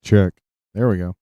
Check. There we go.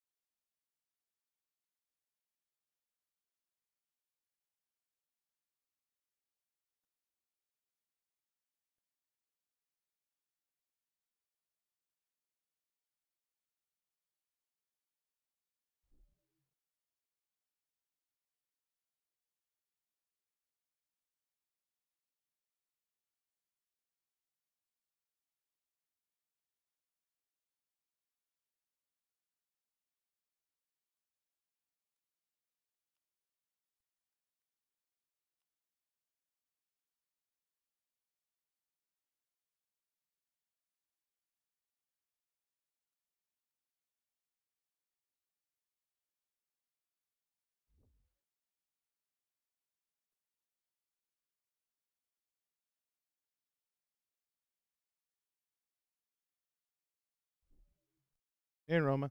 Hey, Roma.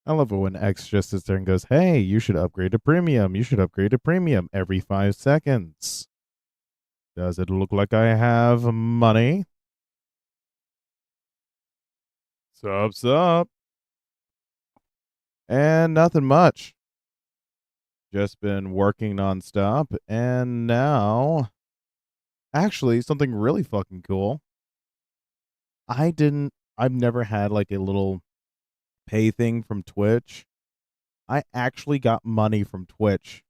I love it when X just sits there and goes, "Hey, you should upgrade to premium. You should upgrade to premium every 5 seconds." Does it look like I have money? Sup, sup. And nothing much. Just been working nonstop. And now, actually, something really fucking cool. I've never had like a little pay thing from Twitch. I actually got money from Twitch.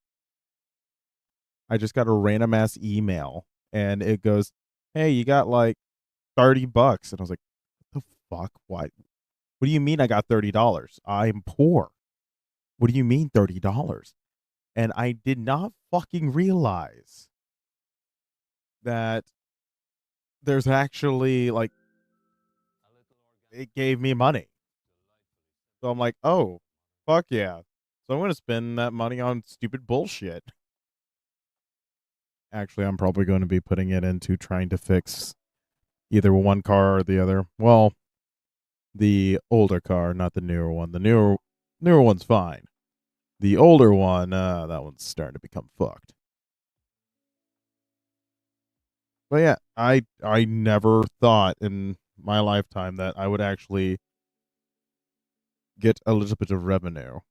I just got a random ass email and it goes, "Hey, you got like $30." And I was like, "What the fuck? What do you mean I got $30? I'm poor. What do you mean $30?" And I did not fucking realize that there's actually like it gave me money. So I'm like, "Oh, fuck yeah." So I'm going to spend that money on stupid bullshit. Actually, I'm probably going to be putting it into trying to fix either one car or the other. Well, the older car, not the newer one. The newer one's fine. The older one, that one's starting to become fucked. But yeah, I never thought in my lifetime that I would actually get a little bit of revenue.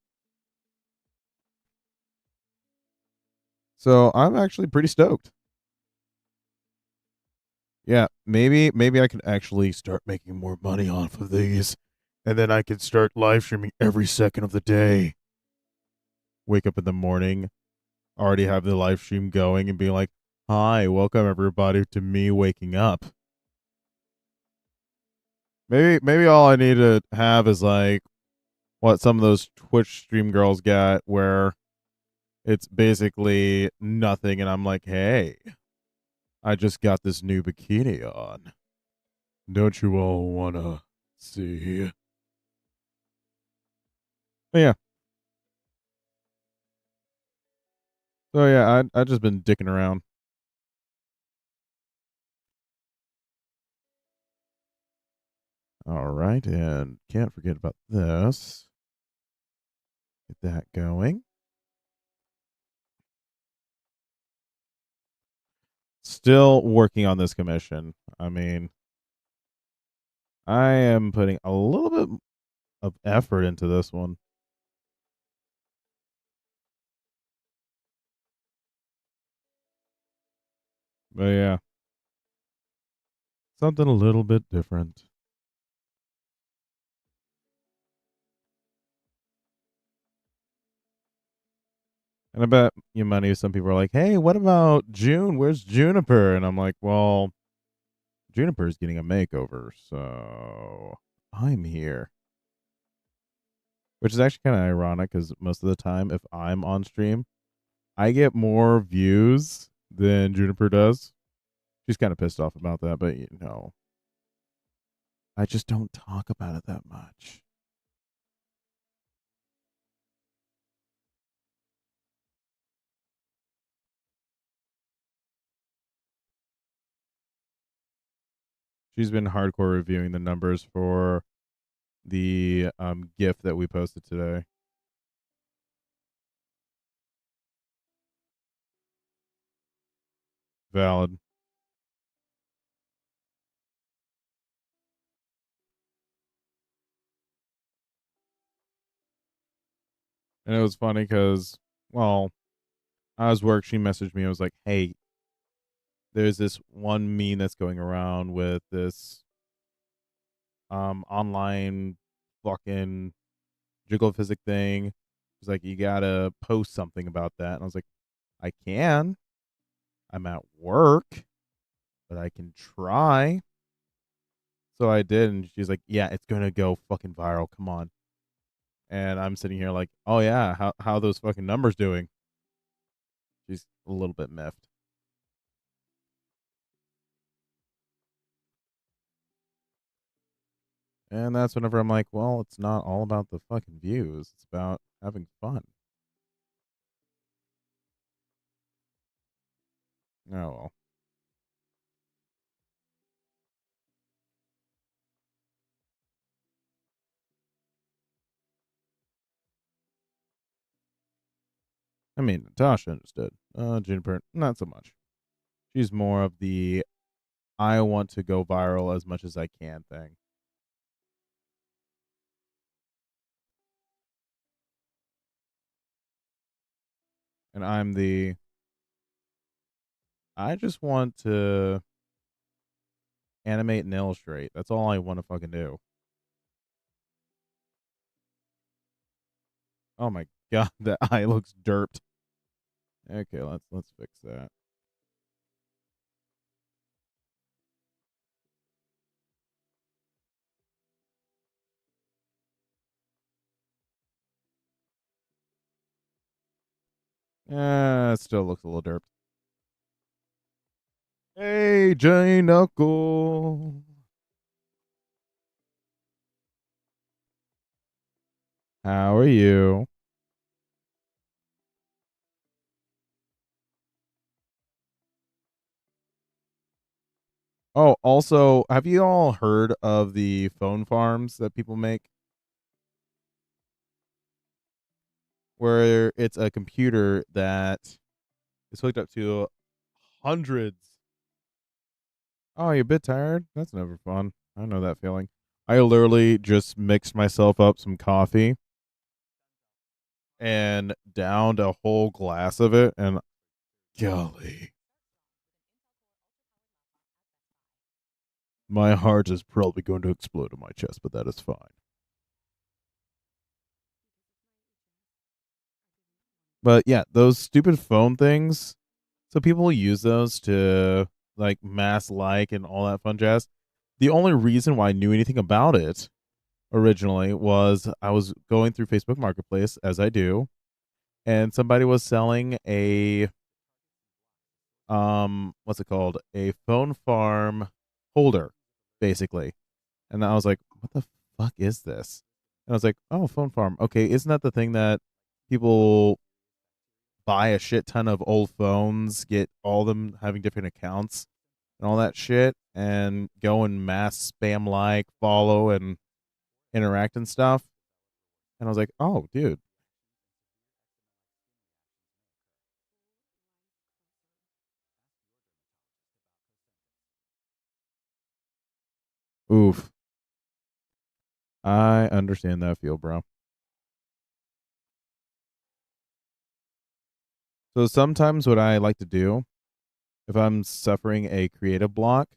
So I'm actually pretty stoked. Yeah, maybe I could actually start making more money off of these, and then I could start live streaming every second of the day. Wake up in the morning, already have the live stream going, and be like, "Hi, welcome everybody to me waking up." Maybe all I need to have is like what some of those Twitch stream girls got, where it's basically nothing, and I'm like, "Hey, I just got this new bikini on. Don't you all wanna see?" But yeah, so yeah, I just been dicking around. All right, and can't forget about this. Get that going. Still working on this commission. I mean, I am putting a little bit of effort into this one. But yeah, something a little bit different. And I bet you money some people are like, "Hey, what about June? Where's Juniper?" And I'm like, "Well, Juniper's getting a makeover, so I'm here." Which is actually kind of ironic because most of the time, if I'm on stream, I get more views than Juniper does. She's kind of pissed off about that, but I just don't talk about it that much. She's been hardcore reviewing the numbers for The GIF that we posted today. Valid. And it was funny because, well, I was work. She messaged me. I was like, "Hey, there's this one meme that's going around with this online fucking jiggle physic thing." She's like, "You gotta post something about that." And I was like, "I can. I'm at work, but I can try." So I did, and she's like, "Yeah, it's gonna go fucking viral. Come on." And I'm sitting here like, "Oh yeah, how those fucking numbers doing?" She's a little bit miffed. And that's whenever I'm like, "Well, it's not all about the fucking views. It's about having fun." Oh well. I mean, Natasha understood. Juniper, not so much. She's more of the I want to go viral as much as I can thing. And I'm the I just want to animate and illustrate. That's all I want to fucking do. Oh my god, that eye looks derped. Okay, let's fix that. It still looks a little derped. Hey, J Knuckle. How are you? Oh, also, have you all heard of the phone farms that people make? Where it's a computer that is hooked up to hundreds. Oh, you're a bit tired? That's never fun. I know that feeling. I literally just mixed myself up some coffee and downed a whole glass of it, and golly, my heart is probably going to explode in my chest, but that is fine. But yeah, those stupid phone things. So people use those to like mass like and all that fun jazz. The only reason why I knew anything about it originally was I was going through Facebook Marketplace as I do, and somebody was selling a what's it called? A phone farm holder, basically. And I was like, what the fuck is this? And I was like, oh, phone farm. Okay, isn't that the thing that people buy a shit ton of old phones, get all of them having different accounts and all that shit, and go and mass spam like, follow, and interact and stuff? And I was like, oh, dude, oof. I understand that feel, bro. So sometimes what I like to do if I'm suffering a creative block,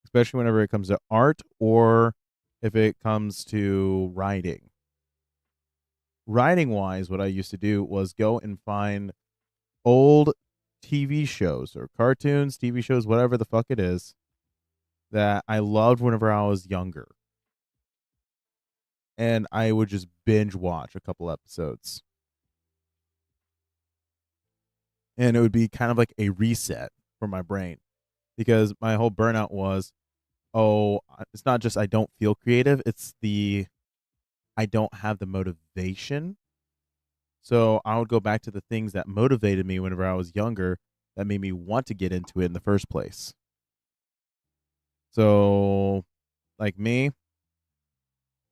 especially whenever it comes to art or if it comes to writing. Writing wise, what I used to do was go and find old TV shows or cartoons, TV shows, whatever the fuck it is, that I loved whenever I was younger. And I would just binge watch a couple episodes. And it would be kind of like a reset for my brain because my whole burnout was, oh, it's not just I don't feel creative, it's the I don't have the motivation. So I would go back to the things that motivated me whenever I was younger that made me want to get into it in the first place. So, like me,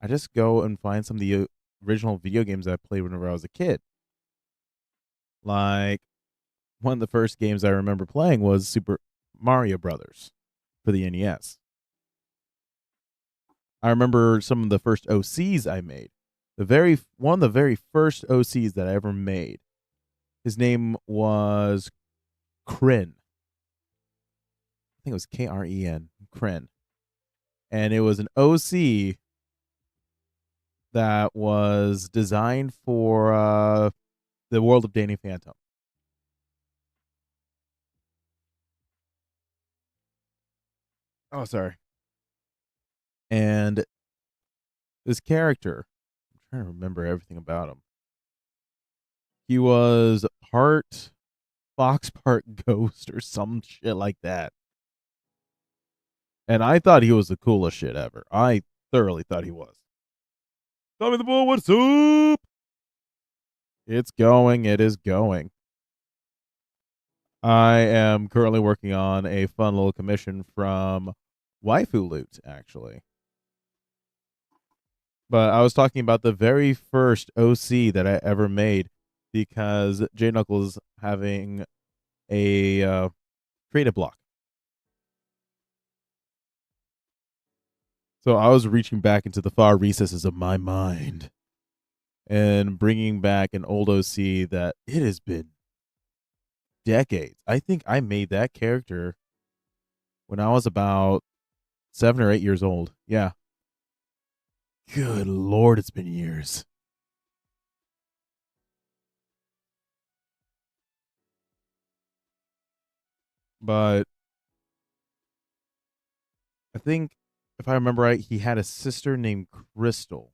I just go and find some of the original video games I played whenever I was a kid. Like one of the first games I remember playing was Super Mario Brothers for the NES. I remember some of the first OCs I made. The very one of the very first OCs that I ever made. His name was Kryn. I think it was Kren. Kryn. And it was an OC that was designed for the world of Danny Phantom. Oh, sorry. And this character, I'm trying to remember everything about him. He was part fox, part ghost, or some shit like that. And I thought he was the coolest shit ever. I thoroughly thought he was. Tommy the Bull, what's up? It's going. It is going. I am currently working on a fun little commission from Waifu Loot, actually. But I was talking about the very first OC that I ever made because J Knuckles having a creative block. So I was reaching back into the far recesses of my mind and bringing back an old OC that it has been decades. I think I made that character when I was about 7 or 8 years old. Yeah. Good Lord, it's been years. But I think if I remember right, he had a sister named Crystal.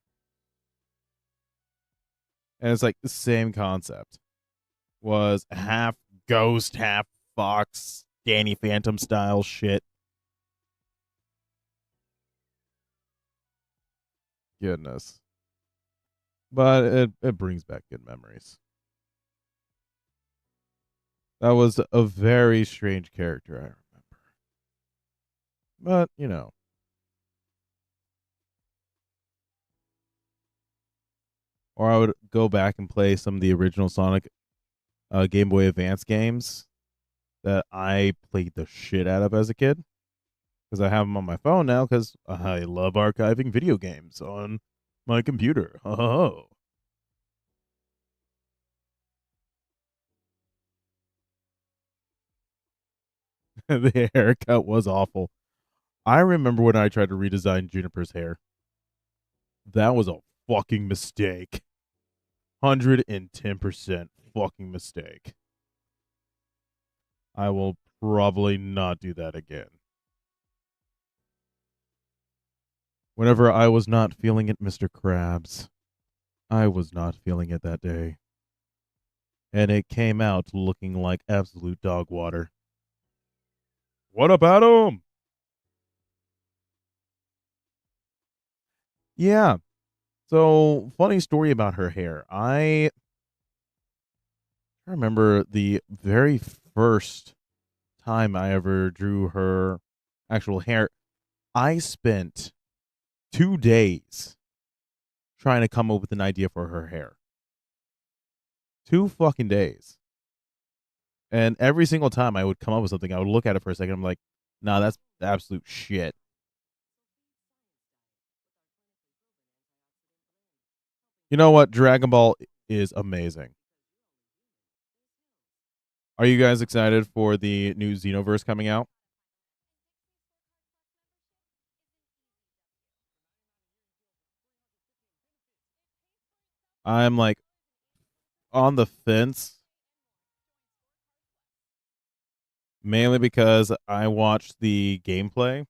And it's like the same concept. Was half ghost, half fox, Danny Phantom style shit. Goodness. But it brings back good memories. That was a very strange character, I remember. But, or I would go back and play some of the original Sonic Game Boy Advance games that I played the shit out of as a kid. Because I have them on my phone now because I love archiving video games on my computer. Oh. The haircut was awful. I remember when I tried to redesign Juniper's hair. That was a fucking mistake. 110% fucking mistake. I will probably not do that again. Whenever I was not feeling it, Mr. Krabs, I was not feeling it that day. And it came out looking like absolute dog water. What about him? Yeah. So, funny story about her hair. I remember the very first time I ever drew her actual hair. I spent 2 days trying to come up with an idea for her hair. 2 fucking days. And every single time I would come up with something, I would look at it for a second. I'm like, nah, that's absolute shit. You know what? Dragon Ball is amazing. Are you guys excited for the new Xenoverse coming out? I'm like on the fence, mainly because I watched the gameplay.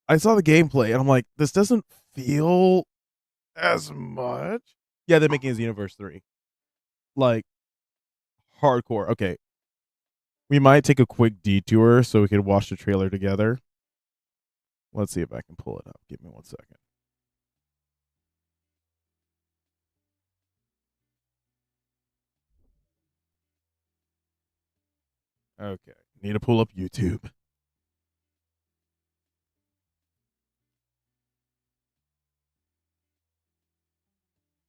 I saw the gameplay and I'm like, this doesn't feel as much. Yeah, they're making a Xenoverse 3. Like hardcore. Okay. We might take a quick detour so we can watch the trailer together. Let's see if I can pull it up. Give me 1 second. Okay. Need to pull up YouTube.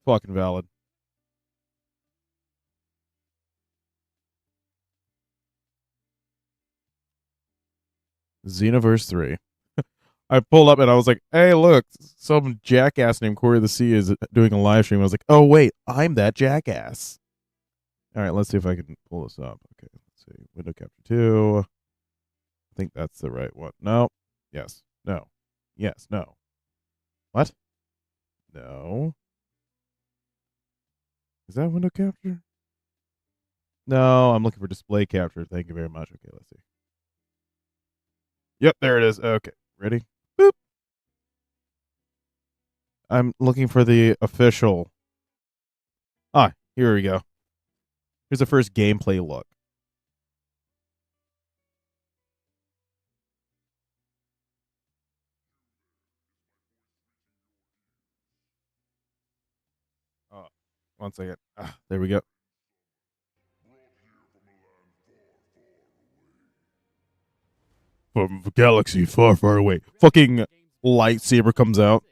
Fucking valid. Xenoverse 3. I pulled up and I was like, hey, look, some jackass named Corey the Sea is doing a live stream. I was like, oh, wait, I'm that jackass. All right, let's see if I can pull this up. Okay, let's see. Window capture 2. I think that's the right one. No. Yes. No. Yes. No. What? No. Is that window capture? No, I'm looking for display capture. Thank you very much. Okay, let's see. Yep, there it is. Okay, ready? Boop. I'm looking for the official. Ah, here we go. Here's the first gameplay look. Oh, one second. Ah, there we go. From a galaxy far, far away. Fucking lightsaber comes out.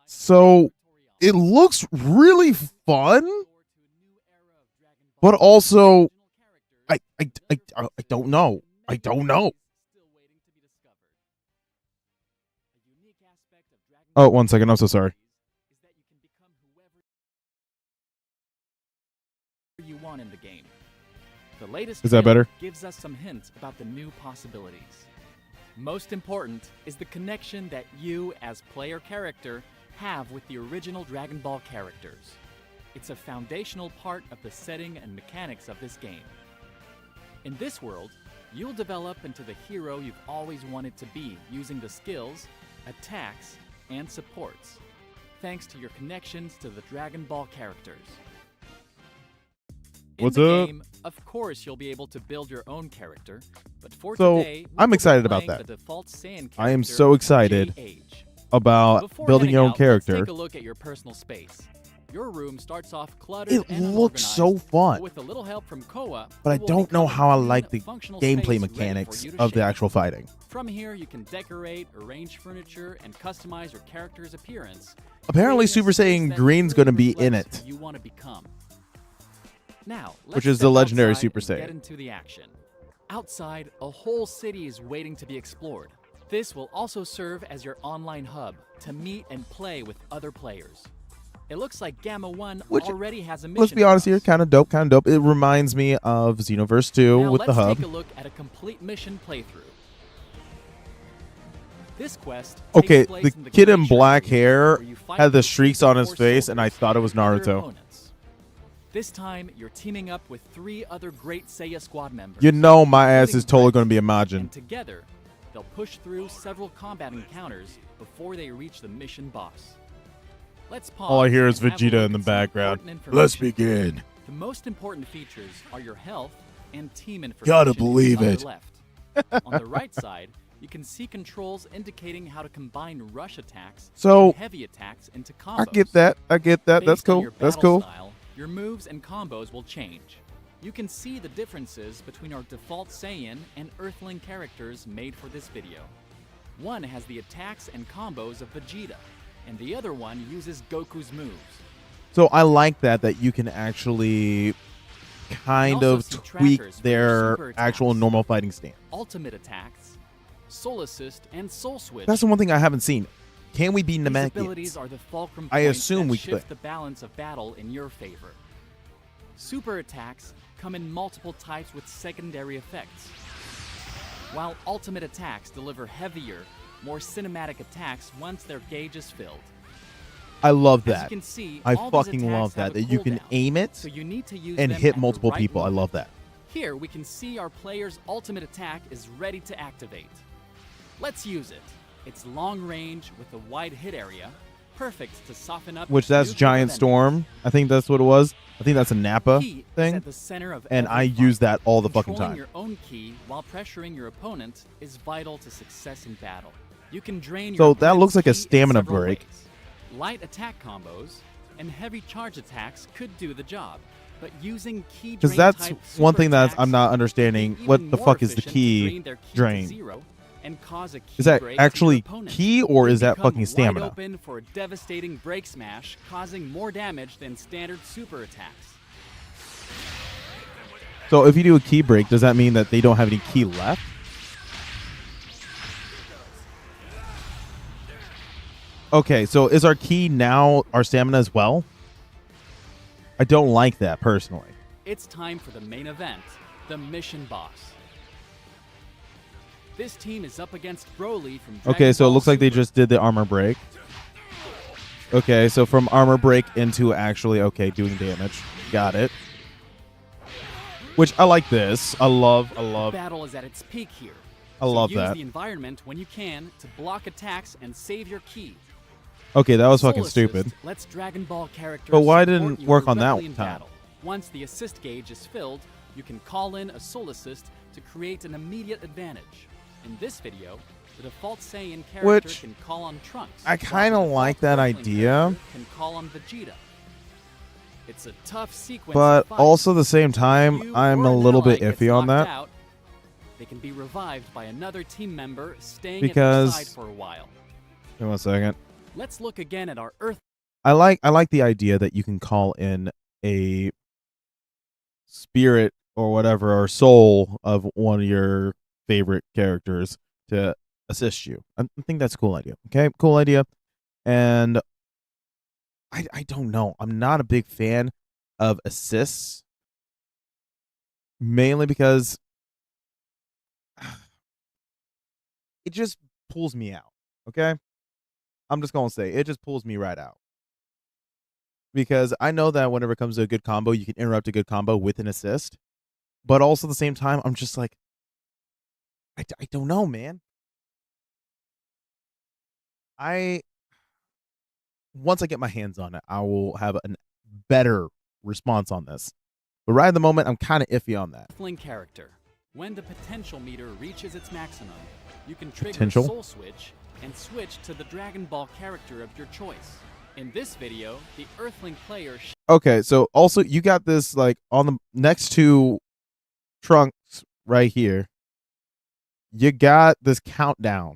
So it looks really fun, but also I don't know. I don't know. Oh, one second. I'm so sorry. You want in the game. The latest Is that better? Gives us some hints about the new possibilities. Most important is the connection that you, as player character, have with the original Dragon Ball characters. It's a foundational part of the setting and mechanics of this game. In this world, you'll develop into the hero you've always wanted to be using the skills, attacks, and supports, thanks to your connections to the Dragon Ball characters. What's in the up? Game, of course, you'll be able to build your own character, but for So, today, I'm excited about that. the default Saiyan I am character, so excited JH. about Before building heading your own out, character. Let's take a look at your personal space. Your room starts off cluttered It and looks so unorganized, fun, but with a little help from Koa, but I it will don't know become a how I clean, like the functional gameplay space ready for mechanics you to of the shape. actual fighting. From here, you can decorate, arrange furniture, and customize your character's appearance. Apparently, creating a Super space Saiyan that Green's truly going to be in reflects it, who you want to become. Now, which let's is the step legendary outside Super and get Saiyan. into the action. Outside, a whole city is waiting to be explored. This will also serve as your online hub to meet and play with other players. It looks like Gamma 1 Which, already has a mission. let's be honest for here, us. kind of dope, kind of dope. It reminds me of Xenoverse 2 Now with the let's hub. take a look at a complete mission playthrough. This quest Okay, takes place the in the kid in glacier black area, hair where you fight had the with streaks on his four face, and I soldiers thought it was and other Naruto. opponents. This time, you're teaming up with 3 other Great Saiya squad members. You know my ass is including totally Brett, going to be Imagine. And together, they'll push through several combat encounters before they reach the mission boss. Let's pause. All I hear is and have a Vegeta look in the at some background. important Let's information. begin. The most important features are your health and team information. Gotta believe on it. The left. On the right side, you can see controls indicating how to combine rush attacks So, and heavy attacks into combos. I get that. I get that. That's Based on cool. your That's battle cool. Style, your moves and combos will change. You can see the differences between our default Saiyan and Earthling characters made for this video. One has the attacks and combos of Vegeta, and the other one uses Goku's moves. So I like that you can actually kind also of see tweak trackers for your their super actual attacks. normal fighting stance. Ultimate attacks, Soul Assist, and Soul Switch. That's the one thing I haven't seen. Can we be These Namekians? abilities are the fulcrum I points assume that we shift could. the balance of battle in your favor. Super attacks come in multiple types with secondary effects, while ultimate attacks deliver heavier, more cinematic attacks once their gauge is filled. I love As you that. can see, I all these fucking attacks love have that. a That you can cooldown, aim it so you need to use and them hit at the multiple right people. I moment. love that. Here we can see our player's ultimate attack is ready to activate. Let's use it. It's long range with a wide hit area, perfect to soften up. Which that's nuclear Giant enemies. Storm. I think that's what it was. I think that's a Nappa Key is thing. at the center of And every I fight. use that all the fucking Controlling time. your own key while pressuring your opponent is vital to success in battle. You can drain So your that looks opponent's like a key in stamina several break. ways. Light attack combos and heavy charge attacks could do the job, but using key Because drain that's type one super thing that I'm attacks not would understanding. be What even the more fuck is the efficient to key drain their key to drain? zero and cause a key Is that break to your actually opponent. key, or You is that become fucking wide stamina? open for a devastating break smash, causing more damage than standard super attacks. So if you do a key break, does that mean that they don't have any key left? Okay, so is our key now our stamina as well? I don't like that personally. It's time for the main event, the mission boss. This team is up against Broly from Dragon Okay, so it Ball looks like they Super. just did the armor break. Okay, so from armor break into actually, okay, doing damage. Got it. Which I like this. I love. The battle is at its peak here. I love use that. the environment when you can to block attacks and save your key. Okay, that was Soul fucking Assist stupid. lets Dragon Ball characters But why support didn't you work on that directly in time? battle. Once the assist gauge is filled, you can call in a Soul Assist to create an immediate advantage. In this video, the default Saiyan character Which can call on Trunks. I while kinda the like default that Earthling idea. character can call on Vegeta. It's a tough sequence But of fights. also at the same If time, you I'm or a an little ally bit gets iffy on knocked that. out, they can be revived by another team member staying Because- at their side for a while. Give me 1 second. Let's look again at our Earth. I like the idea that you can call in a spirit or whatever or soul of one of your favorite characters to assist you. I think that's a cool idea. Okay, cool idea. And I don't know. I'm not a big fan of assists, mainly because it just pulls me out. Okay, I'm just gonna say it just pulls me right out. Because I know that whenever it comes to a good combo, you can interrupt a good combo with an assist. But also at the same time, I'm just like, I don't know, man. Once I get my hands on it, I will have a better response on this. But right at the moment, I'm kind of iffy on that. Earthling character. When the potential meter reaches its maximum, you can trigger Potential? Soul Switch and switch to the Dragon Ball character of your choice. In this video, the Earthling player Okay, so also you got this like on the next to Trunks right here. You got this countdown.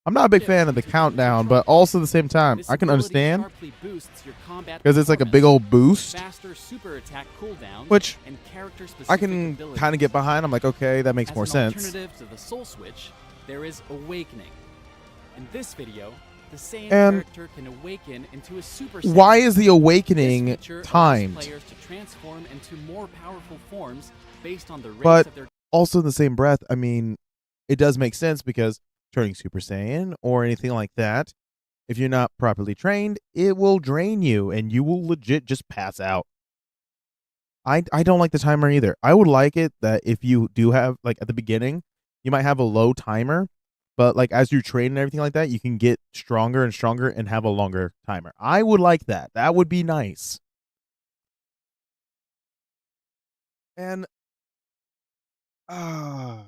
I'm not a big fan of the countdown, but also at the same time, I can understand because it's like a big old boost, faster super attack cooldowns, which and character-specific I can abilities. kind of get behind. I'm like, okay, that makes As more an sense. alternative to the Soul Switch, there is Awakening. In this video, the Saiyan And character can awaken into a Super Saiyan. why is the This awakening feature allows timed? players to transform into more powerful forms based on the race But of their also in the same breath, I mean, it does make sense because turning Super Saiyan or anything like that, if you're not properly trained, it will drain you and you will legit just pass out. I don't like the timer either. I would like it that if you do have, like at the beginning, you might have a low timer, but like as you train and everything like that, you can get stronger and stronger and have a longer timer. I would like that. That would be nice. And I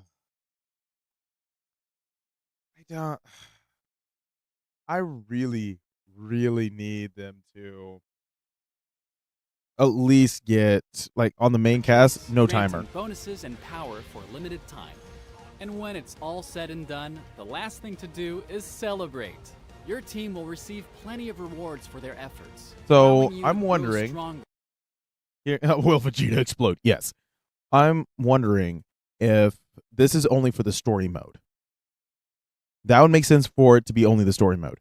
don't. I really, really need them to at least get like on the main cast, no granting timer. bonuses and power for a limited time. And when it's all said and done, the last thing to do is celebrate. Your team will receive plenty of rewards for their efforts. So allowing you to I'm grow wondering, stronger. here, will Vegeta explode? Yes. I'm wondering if this is only for the story mode. That would make sense for it to be only the story mode.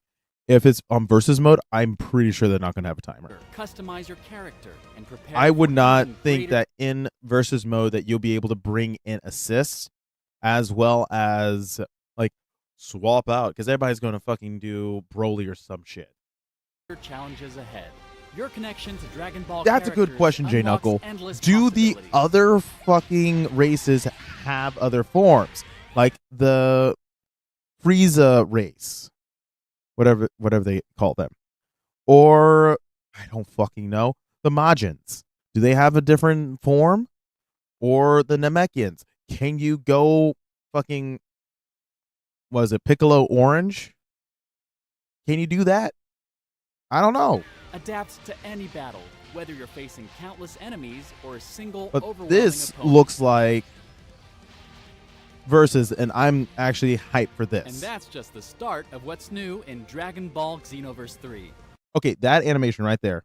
If it's on versus mode, I'm pretty sure they're not going to have a timer. Customize your character and prepare. I would for not even think greater- that in versus mode that you'll be able to bring in assists as well as like swap out because everybody's going to fucking do Broly or some shit. challenges ahead. Your connection to Dragon Ball That's a good characters question, J unlocks Knuckle. endless Do the possibilities. other fucking races have other forms? Like the Frieza race, whatever they call them, or I don't fucking know. The Majins, do they have a different form? Or the Namekians? Can you go fucking? Was it Piccolo Orange? Can you do that? I don't know. Adapt to any battle, whether you're facing countless enemies or a single But overwhelming this opponent. looks like versus, and I'm actually hyped for And this. that's just the start of what's new in Dragon Ball Xenoverse 3. Okay, that animation right there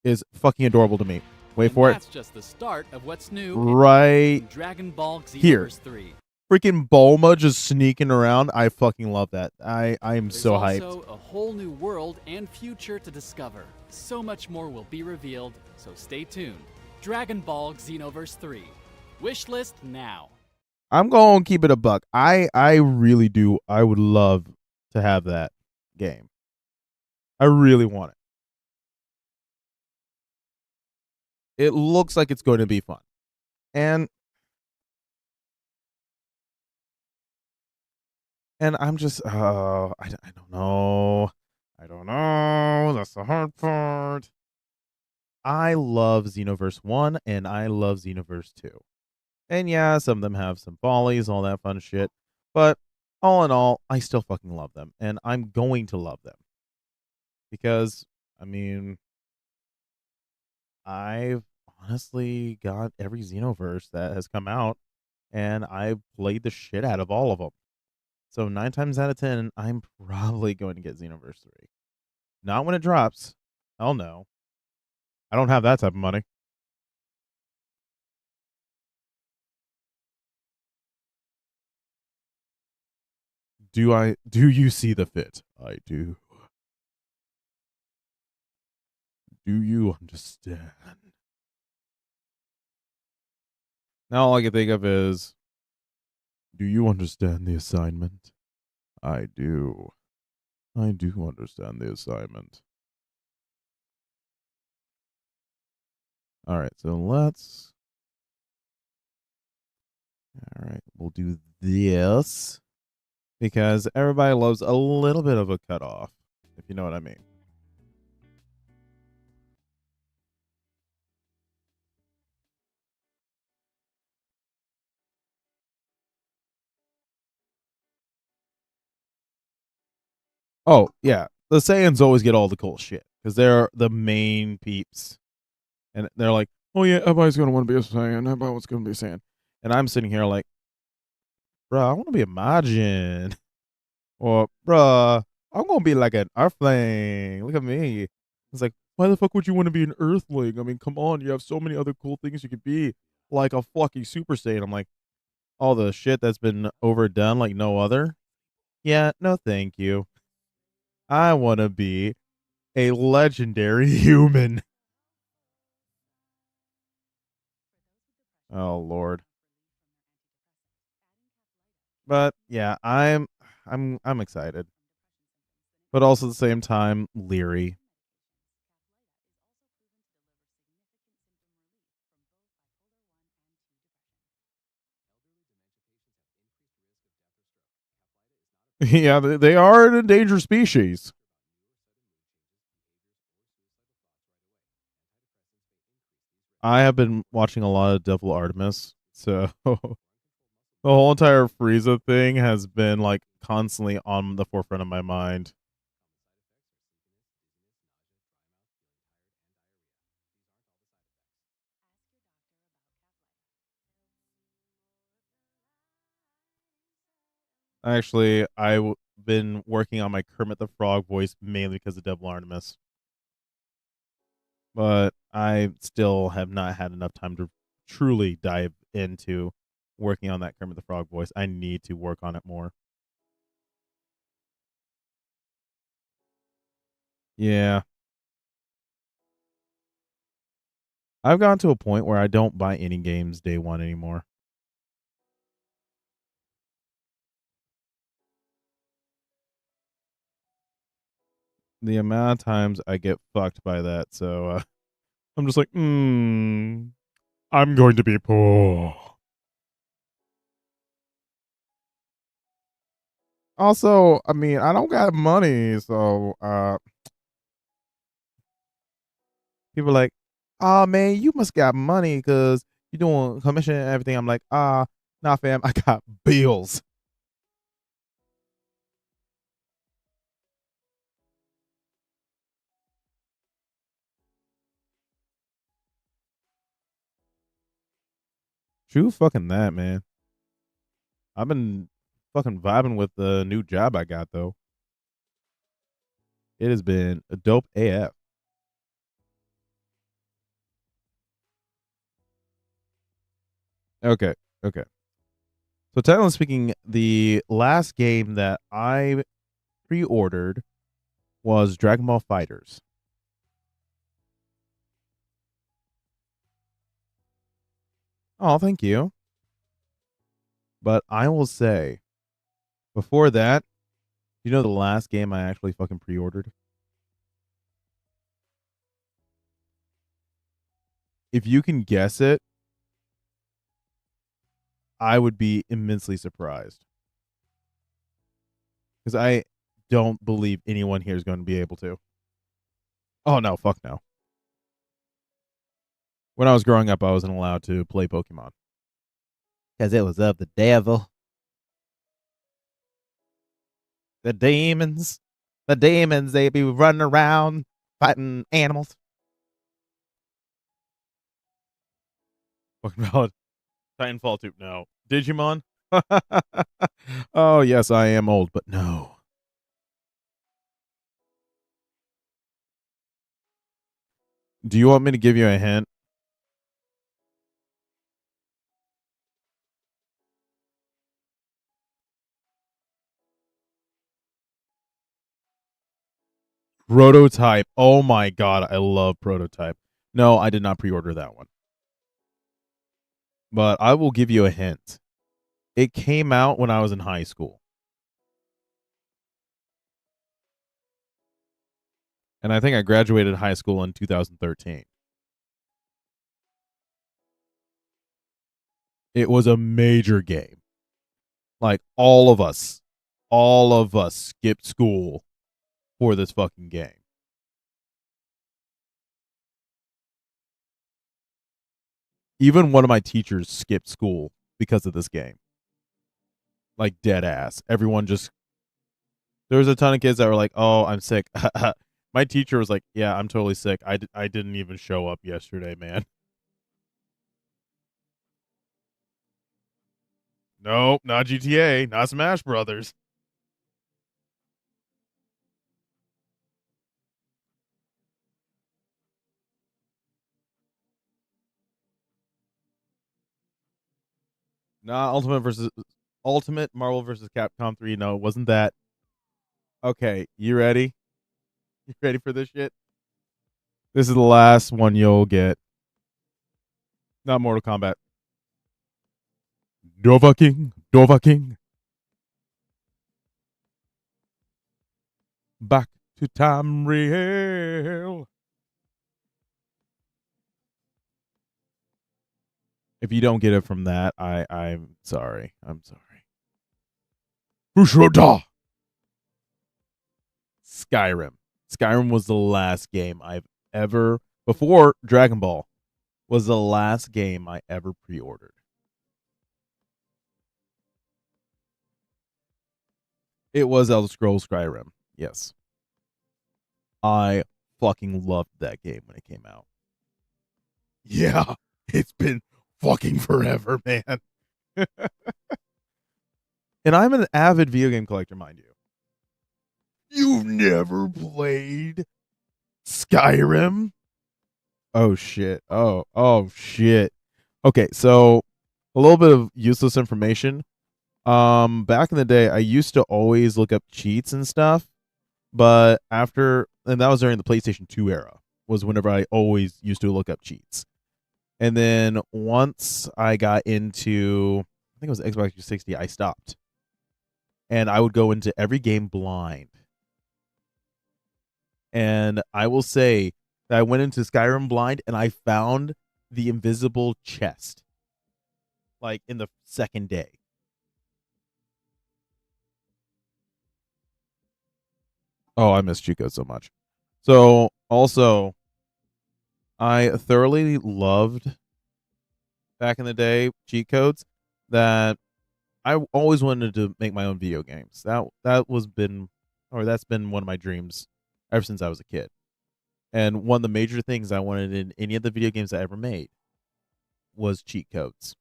is fucking adorable to me. Wait And for it. that's just the start of what's new Right in Dragon Ball Xenoverse here. 3. Freaking Bulma just sneaking around. I fucking love that. I am There's so hyped. also a whole new world and future to discover. So much more will be revealed, so stay tuned. Dragon Ball Xenoverse 3. Wishlist now. I'm going to keep it a buck. I really do. I would love to have that game. I really want it. It looks like it's going to be fun. And I'm just I don't know. I don't know. That's the hard part. I love Xenoverse 1 and I love Xenoverse 2. And yeah, some of them have some follies, all that fun shit. But all in all, I still fucking love them. And I'm going to love them. Because, I mean, I've honestly got every Xenoverse that has come out. And I played the shit out of all of them. So 9 times out of 10, I'm probably going to get Xenoverse 3. Not when it drops. Hell no. I don't have that type of money. Do you see the fit? I do. Do you understand? Now all I can think of is, do you understand the assignment? I do. I do understand the assignment. All right, so let's. All right, we'll do this because everybody loves a little bit of a cutoff, if you know what I mean. Oh, yeah. The Saiyans always get all the cool shit because they're the main peeps. And they're like, oh, yeah, everybody's going to want to be a Saiyan. Everybody's going to be a Saiyan. And I'm sitting here like, bro, I want to be a Majin. Or, bruh, I'm going to be like an Earthling. Look at me. It's like, why the fuck would you want to be an Earthling? I mean, come on. You have so many other cool things you could be. Like a fucking Super Saiyan. I'm like, all the shit that's been overdone like no other. Yeah, no thank you. I want to be a legendary human. Oh Lord. But yeah, I'm excited. But also at the same time leery. Yeah, they are an endangered species. I have been watching a lot of Devil Artemis, so the whole entire Frieza thing has been like constantly on the forefront of my mind. Actually, I've been working on my Kermit the Frog voice mainly because of Devil Artemis, but I still have not had enough time to truly dive into working on that Kermit the Frog voice. I need to work on it more. Yeah, I've gotten to a point where I don't buy any games day one anymore. The amount of times I get fucked by that, so I'm just like, I'm going to be poor. Also, I mean, I don't got money, so people are like, oh man, you must got money because you doing commission and everything. I'm like, nah, fam, I got bills. True fucking that, man. I've been fucking vibing with the new job I got though. It has been a dope AF. Okay, okay. So technically speaking, the last game that I pre-ordered was Dragon Ball Fighters. Oh, thank you. But I will say, before that, you know the last game I actually fucking pre-ordered? If you can guess it, I would be immensely surprised. Because I don't believe anyone here is going to be able to. Oh no, fuck no. When I was growing up, I wasn't allowed to play Pokemon. Because it was of the devil. The demons. The demons, they be running around fighting animals. Fucking valid. Titanfall 2. No. Digimon? Oh, yes, I am old, but no. Do you want me to give you a hint? Prototype. Oh my god, I love Prototype. No, I did not pre-order that one. But I will give you a hint. It came out when I was in high school. And I think I graduated high school in 2013. It was a major game. Like all of us skipped school for this fucking game. Even one of my teachers skipped school because of this game. Like dead ass. Everyone just there was a ton of kids that were like, "Oh, I'm sick." My teacher was like, "Yeah, I'm totally sick. I didn't even show up yesterday, man." Nope, not GTA, not Smash Brothers. Not Ultimate Marvel versus Capcom 3. No, it wasn't that. Okay, you ready? You ready for this shit? This is the last one you'll get. Not Mortal Kombat. Dova King. Dova King. Back to time real. If you don't get it from that, I'm sorry. I'm sorry. Bushoda. Skyrim. Skyrim was the last game I've ever before Dragon Ball was the last game I ever pre-ordered. It was Elder Scrolls Skyrim. Yes. I fucking loved that game when it came out. Yeah, it's been fucking forever, man. And I'm an avid video game collector, mind you. You've never played Skyrim? Oh shit. Oh shit. Okay, so a little bit of useless information. Back in the day, I used to always look up cheats and stuff, but and that was during the PlayStation 2 era, was whenever I always used to look up cheats. And then once I got into, I think it was Xbox 360, I stopped. And I would go into every game blind. And I will say that I went into Skyrim blind and I found the invisible chest like in the second day. Oh, I miss Chico so much. So also, I thoroughly loved back in the day cheat codes that I always wanted to make my own video games. That's been one of my dreams ever since I was a kid. And one of the major things I wanted in any of the video games I ever made was cheat codes.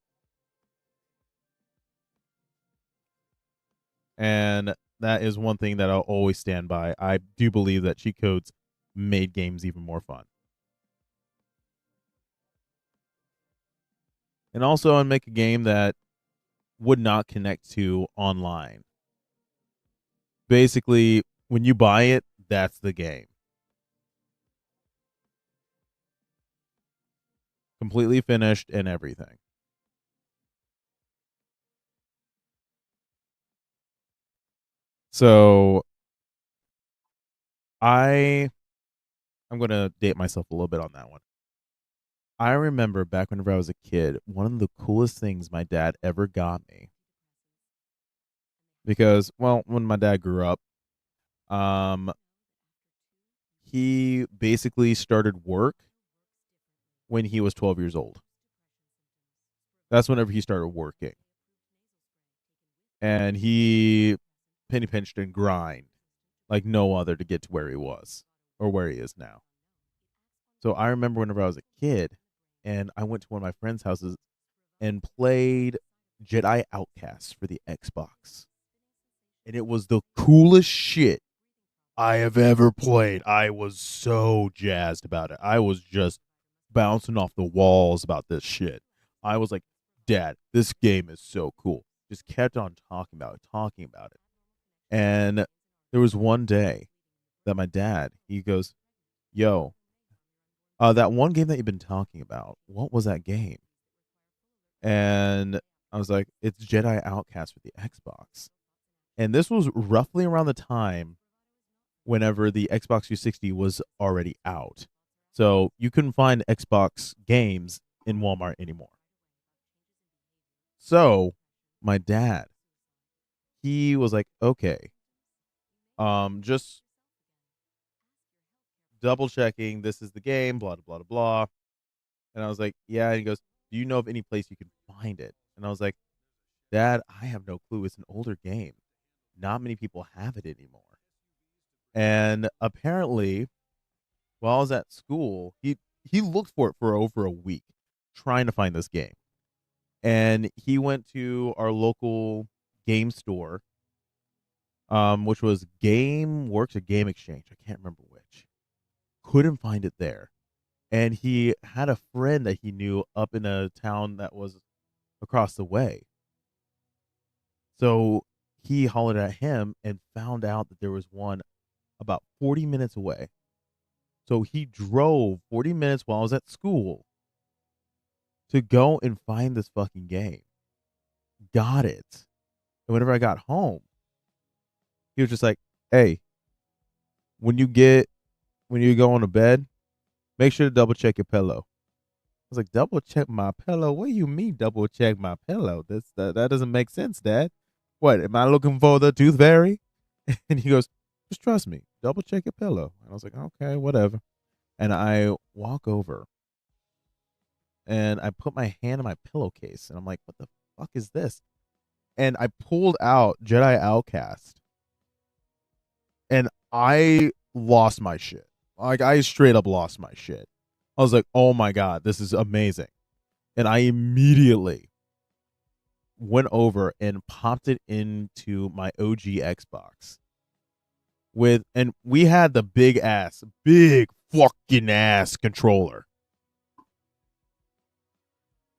And that is one thing that I'll always stand by. I do believe that cheat codes made games even more fun. And also, I'd make a game that would not connect to online. Basically, when you buy it, that's the game. Completely finished and everything. So I I'm gonna date myself a little bit on that one. I remember back whenever I was a kid, one of the coolest things my dad ever got me, because well, when my dad grew up, um, he basically started work when he was 12 years old. That's whenever he started working, and he penny pinched and grind like no other to get to where he was or where he is now. So I remember whenever I was a kid, and I went to one of my friends' houses and played Jedi Outcast for the Xbox. And it was the coolest shit I have ever played. I was so jazzed about it. I was just bouncing off the walls about this shit. I was like, Dad, this game is so cool. Just kept on talking about it, talking about it. And there was one day that my dad, he goes, Yo, that one game that you've been talking about, what was that game? And I was like, it's Jedi Outcast for the Xbox. And this was roughly around the time whenever the Xbox 360 was already out. So you couldn't find Xbox games in Walmart anymore. So my dad, he was like, okay, just double checking this is the game, blah blah blah blah. And I was like, yeah. And he goes, do you know of any place you can find it? And I was like, Dad, I have no clue. It's an older game. Not many people have it anymore. And apparently, while I was at school, he looked for it for over a week, trying to find this game. And he went to our local game store, which was Game Works or Game Exchange. I can't remember which. Couldn't find it there. And he had a friend that he knew up in a town that was across the way. So he hollered at him and found out that there was one about 40 minutes away. So he drove 40 minutes while I was at school to go and find this fucking game. Got it. And whenever I got home, he was just like, "Hey, when you get when you go on to bed, make sure to double check your pillow." I was like, "Double check my pillow? What do you mean double check my pillow? That doesn't make sense, Dad. What, am I looking for the tooth fairy?" And he goes, "Just trust me. Double check your pillow." And I was like, "Okay, whatever." And I walk over and I put my hand in my pillowcase and I'm like, "What the fuck is this?" And I pulled out Jedi Outcast and I lost my shit. Like, I straight up lost my shit. I was like, "Oh my god, this is amazing." And I immediately went over and popped it into my OG Xbox and we had the big fucking ass controller.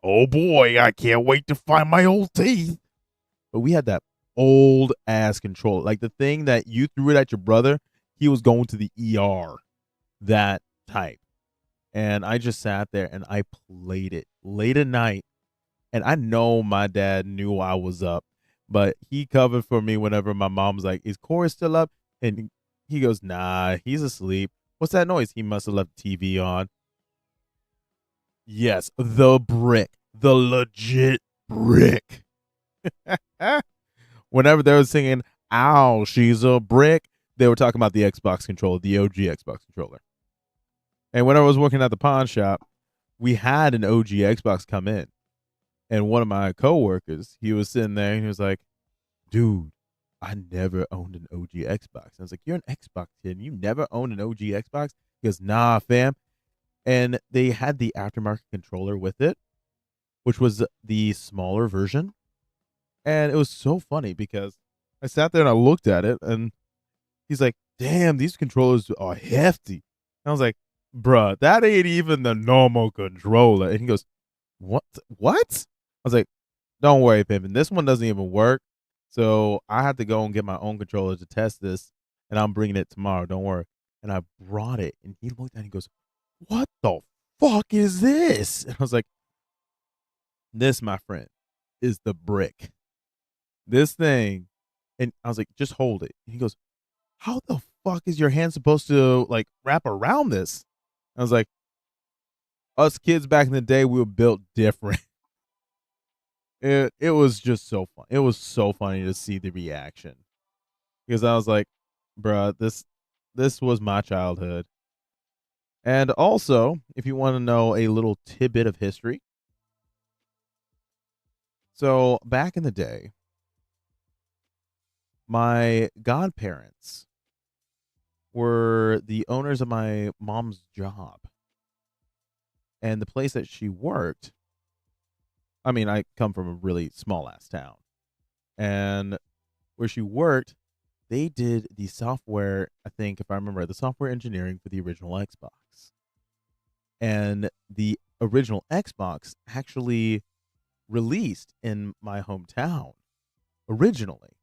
Oh boy, I can't wait to find my old teeth. But we had that old ass controller, like the thing that you threw it at your brother, he was going to the ER. That type. And I just sat there and I played it late at night. And I know my dad knew I was up, but he covered for me whenever my mom was like, "Is Corey still up?" And he goes, "Nah, he's asleep." "What's that noise?" He must have left the TV on. Yes, the brick, the legit brick. Whenever they were singing, "Ow, she's a brick," they were talking about the Xbox controller, the OG Xbox controller. And when I was working at the pawn shop, we had an OG Xbox come in. And one of my coworkers, he was sitting there and he was like, "Dude, I never owned an OG Xbox." I was like, "You're an Xbox kid. You never owned an OG Xbox?" He goes, "Nah, fam." And they had the aftermarket controller with it, which was the smaller version. And it was so funny because I sat there and I looked at it, and he's like, "Damn, these controllers are hefty." And I was like, "Bruh, that ain't even the normal controller." And he goes, "What? What?" I was like, "Don't worry, Pimpin. This one doesn't even work. So I had to go and get my own controller to test this, and I'm bringing it tomorrow. Don't worry." And I brought it, and he looked at it and he goes, "What the fuck is this?" And I was like, "This, my friend, is the brick. This thing." And I was like, "Just hold it." And he goes, "How the fuck is your hand supposed to like wrap around this?" I was like, "Us kids back in the day, we were built different." It was just so fun. It was so funny to see the reaction because I was like, "Bruh, this was my childhood." And also, if you want to know a little tidbit of history, so back in the day, my godparents were the owners of my mom's job, and the place that she worked. I mean, I come from a really small ass town, and where she worked, they did the software. I think, if I remember right, the software engineering for the original Xbox, and the original Xbox actually released in my hometown originally.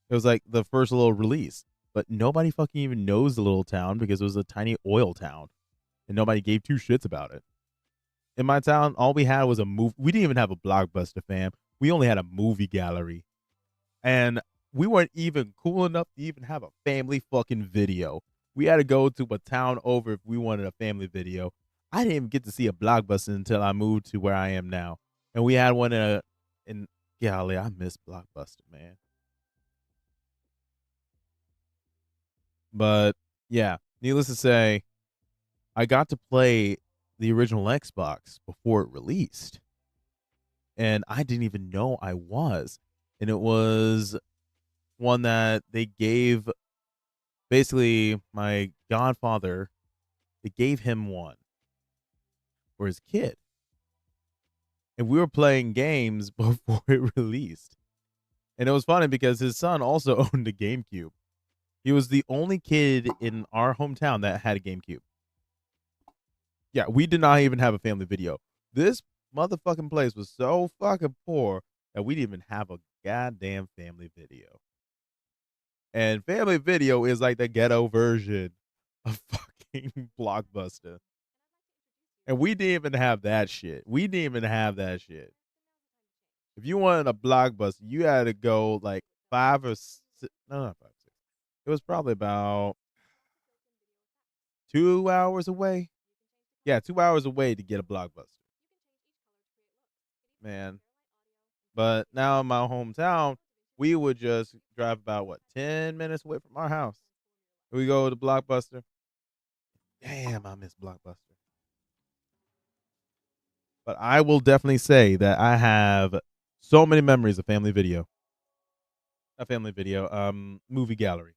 It was like the first little release, but nobody fucking even knows the little town because it was a tiny oil town, and nobody gave two shits about it. In my town, all we had was a movie. We didn't even have a Blockbuster, fam. We only had a movie gallery, and we weren't even cool enough to even have a family fucking video. We had to go to a town over if we wanted a family video. I didn't even get to see a Blockbuster until I moved to where I am now, and we had one in golly, I miss Blockbuster, man. But yeah, needless to say, I got to play the original Xbox before it released, and I didn't even know I was. And it was one that they gave basically my godfather, they gave him one for his kid. And we were playing games before it released. And it was funny because his son also owned a GameCube. He was the only kid in our hometown that had a GameCube. Yeah, we did not even have a family video. This motherfucking place was so fucking poor that we didn't even have a goddamn family video. And family video is like the ghetto version of fucking Blockbuster. And we didn't even have that shit. We didn't even have that shit. If you wanted a Blockbuster, you had to go like five or six, no, not 5, 6. It was probably about 2 hours away. Yeah, 2 hours away to get a Blockbuster. Man, but now in my hometown, we would just drive about what 10 minutes away from our house. We go to Blockbuster. Damn, I miss Blockbuster. But I will definitely say that I have so many memories of family video. A family video, movie gallery.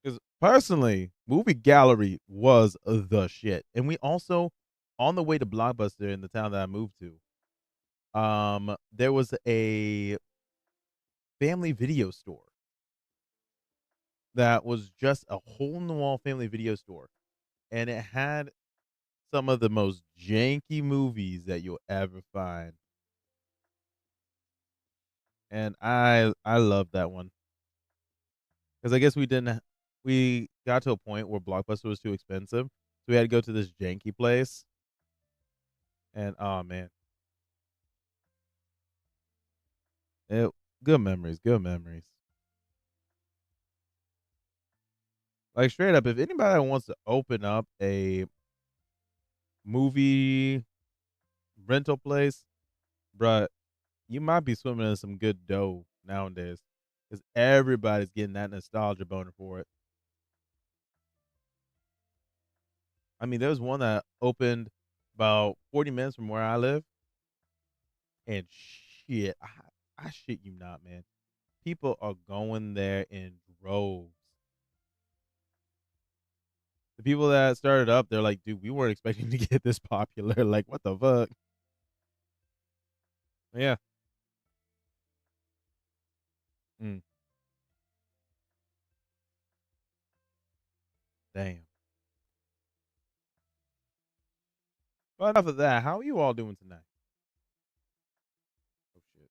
Because personally, movie gallery was the shit. And we also, on the way to Blockbuster in the town that I moved to, there was a family video store that was just a hole in the wall family video store, and it had some of the most janky movies that you'll ever find. And I love that one because I guess we didn't we got to a point where Blockbuster was too expensive, so we had to go to this janky place. And oh man, it good memories, good memories. Like straight up, if anybody wants to open up a movie rental place, bruh, you might be swimming in some good dough nowadays because everybody's getting that nostalgia boner for it. I mean, there was one that opened about 40 minutes from where I live, and shit, I shit you not, man. People are going there in droves. The people that started up, they're like, dude, we weren't expecting to get this popular. Like, what the fuck? Yeah. Mm, damn. But enough of that. How are you all doing tonight? Oh shit.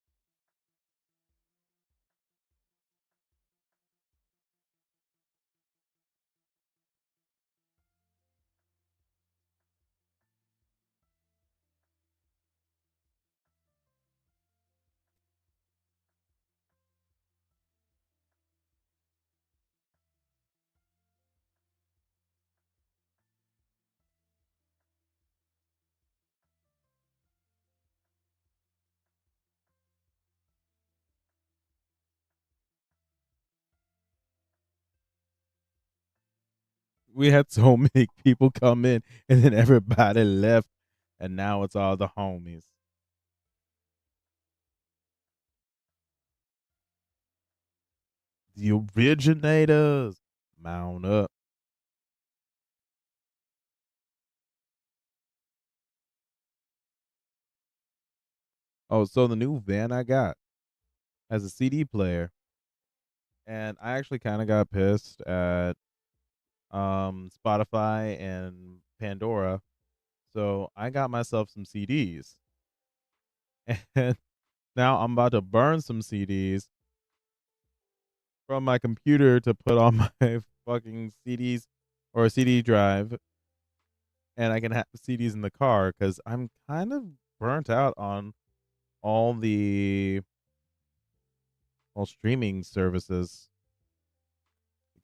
We had so many people come in, and then everybody left, and now it's all the homies. The originators. Mount up. Oh, so the new van I got has a CD player, and I actually kind of got pissed at Spotify and Pandora. So I got myself some CDs, and now I'm about to burn some CDs from my computer to put on my fucking CDs or a CD drive, and I can have CDs in the car because I'm kind of burnt out on all the all streaming services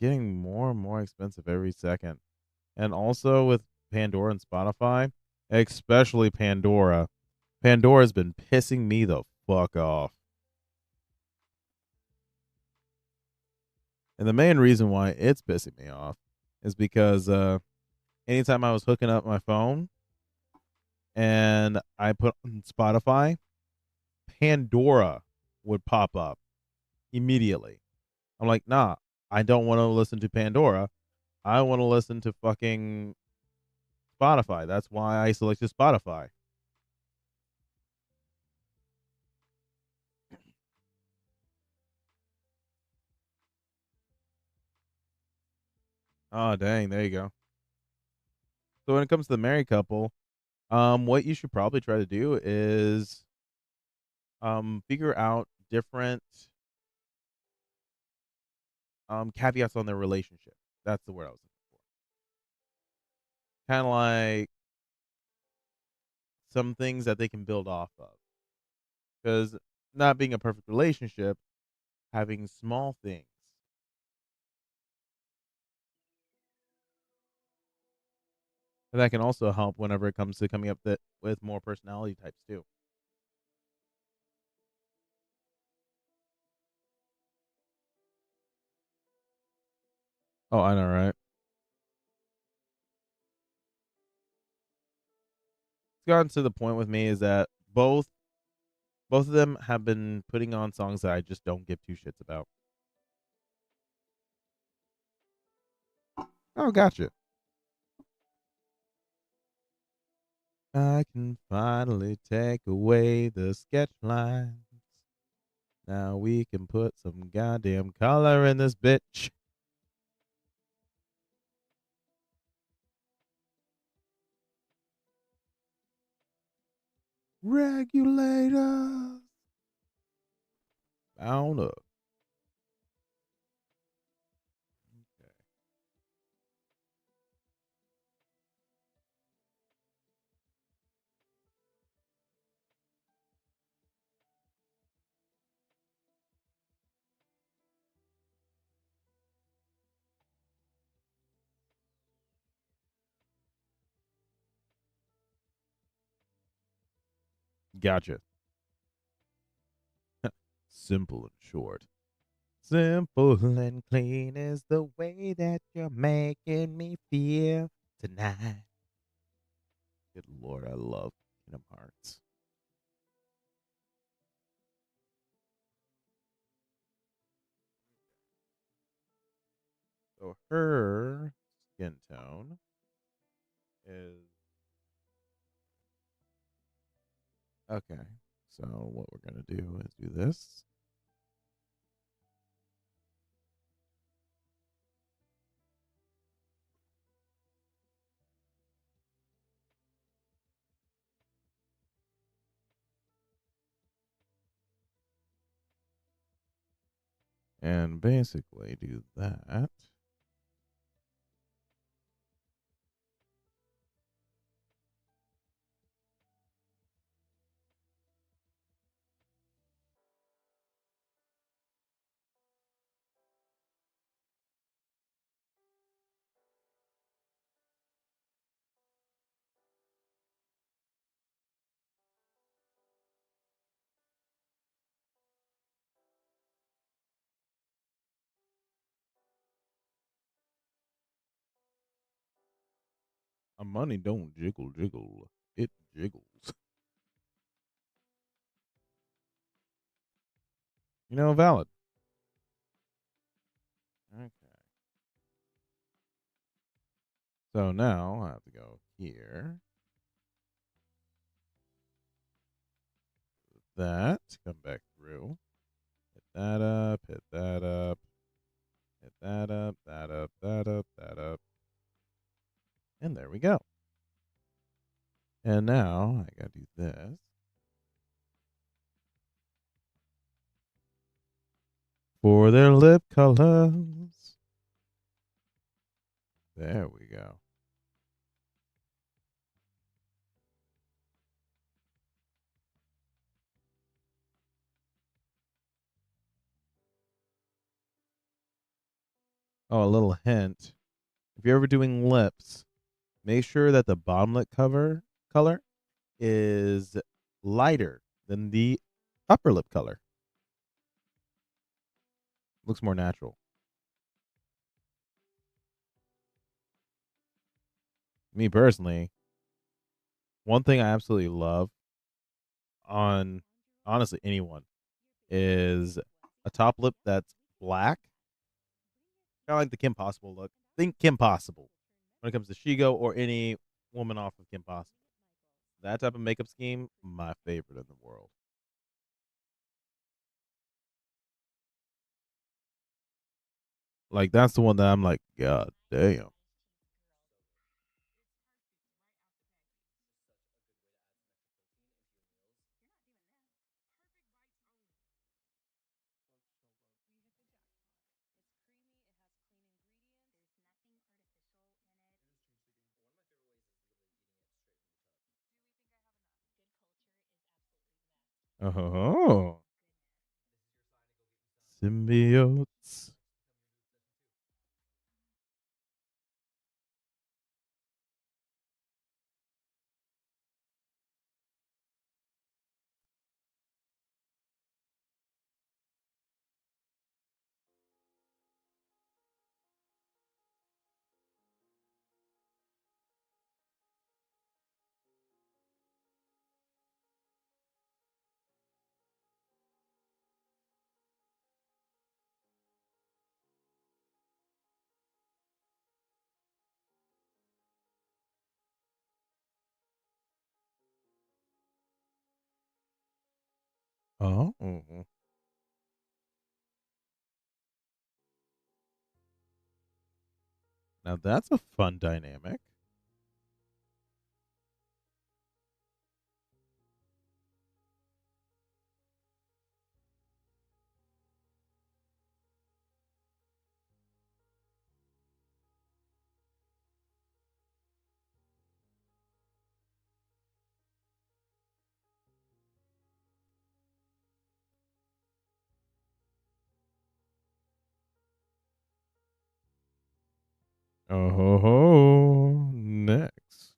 getting more and more expensive every second. And also with Pandora and Spotify, especially Pandora. Pandora's been pissing me the fuck off. And the main reason why it's pissing me off is because anytime I was hooking up my phone and I put on Spotify, Pandora would pop up immediately. I'm like, nah, I don't want to listen to Pandora. I want to listen to fucking Spotify. That's why I selected Spotify. Oh, dang. There you go. So when it comes to the married couple, what you should probably try to do is figure out different caveats on their relationship. That's the word I was looking for. Kind of like some things that they can build off of. Because not being a perfect relationship, having small things, and that can also help whenever it comes to coming up that with more personality types too. Oh, I know, right? It's gotten to the point with me is that both of them have been putting on songs that I just don't give two shits about. Oh, gotcha. I can finally take away the sketch lines. Now we can put some goddamn color in this bitch. Regulators. Bound up. Okay. Gotcha. Simple and short. Simple and clean is the way that you're making me feel tonight. Good Lord, I love Kingdom Hearts. So her skin tone is okay. So what we're gonna do is do this. And basically do that. A money don't jiggle jiggle. It jiggles. Valid. Okay. So now I have to go here. That. Come back through. Hit that up. Hit that up. Hit that up. That up. That up. That up. And there we go. And now I gotta do this. For their lip colors. There we go. Oh, a little hint. If you're ever doing lips, make sure that the bottom lip cover color is lighter than the upper lip color. Looks more natural. Me personally, one thing I absolutely love on honestly anyone is a top lip that's black. Kind of like the Kim Possible look. Think Kim Possible when it comes to Shigo or any woman off of Kim Possible. That type of makeup scheme, my favorite in the world. Like that's the one that I'm like, God damn. Oh, symbiotes. Oh, now that's a fun dynamic. Oh, ho, ho. Next.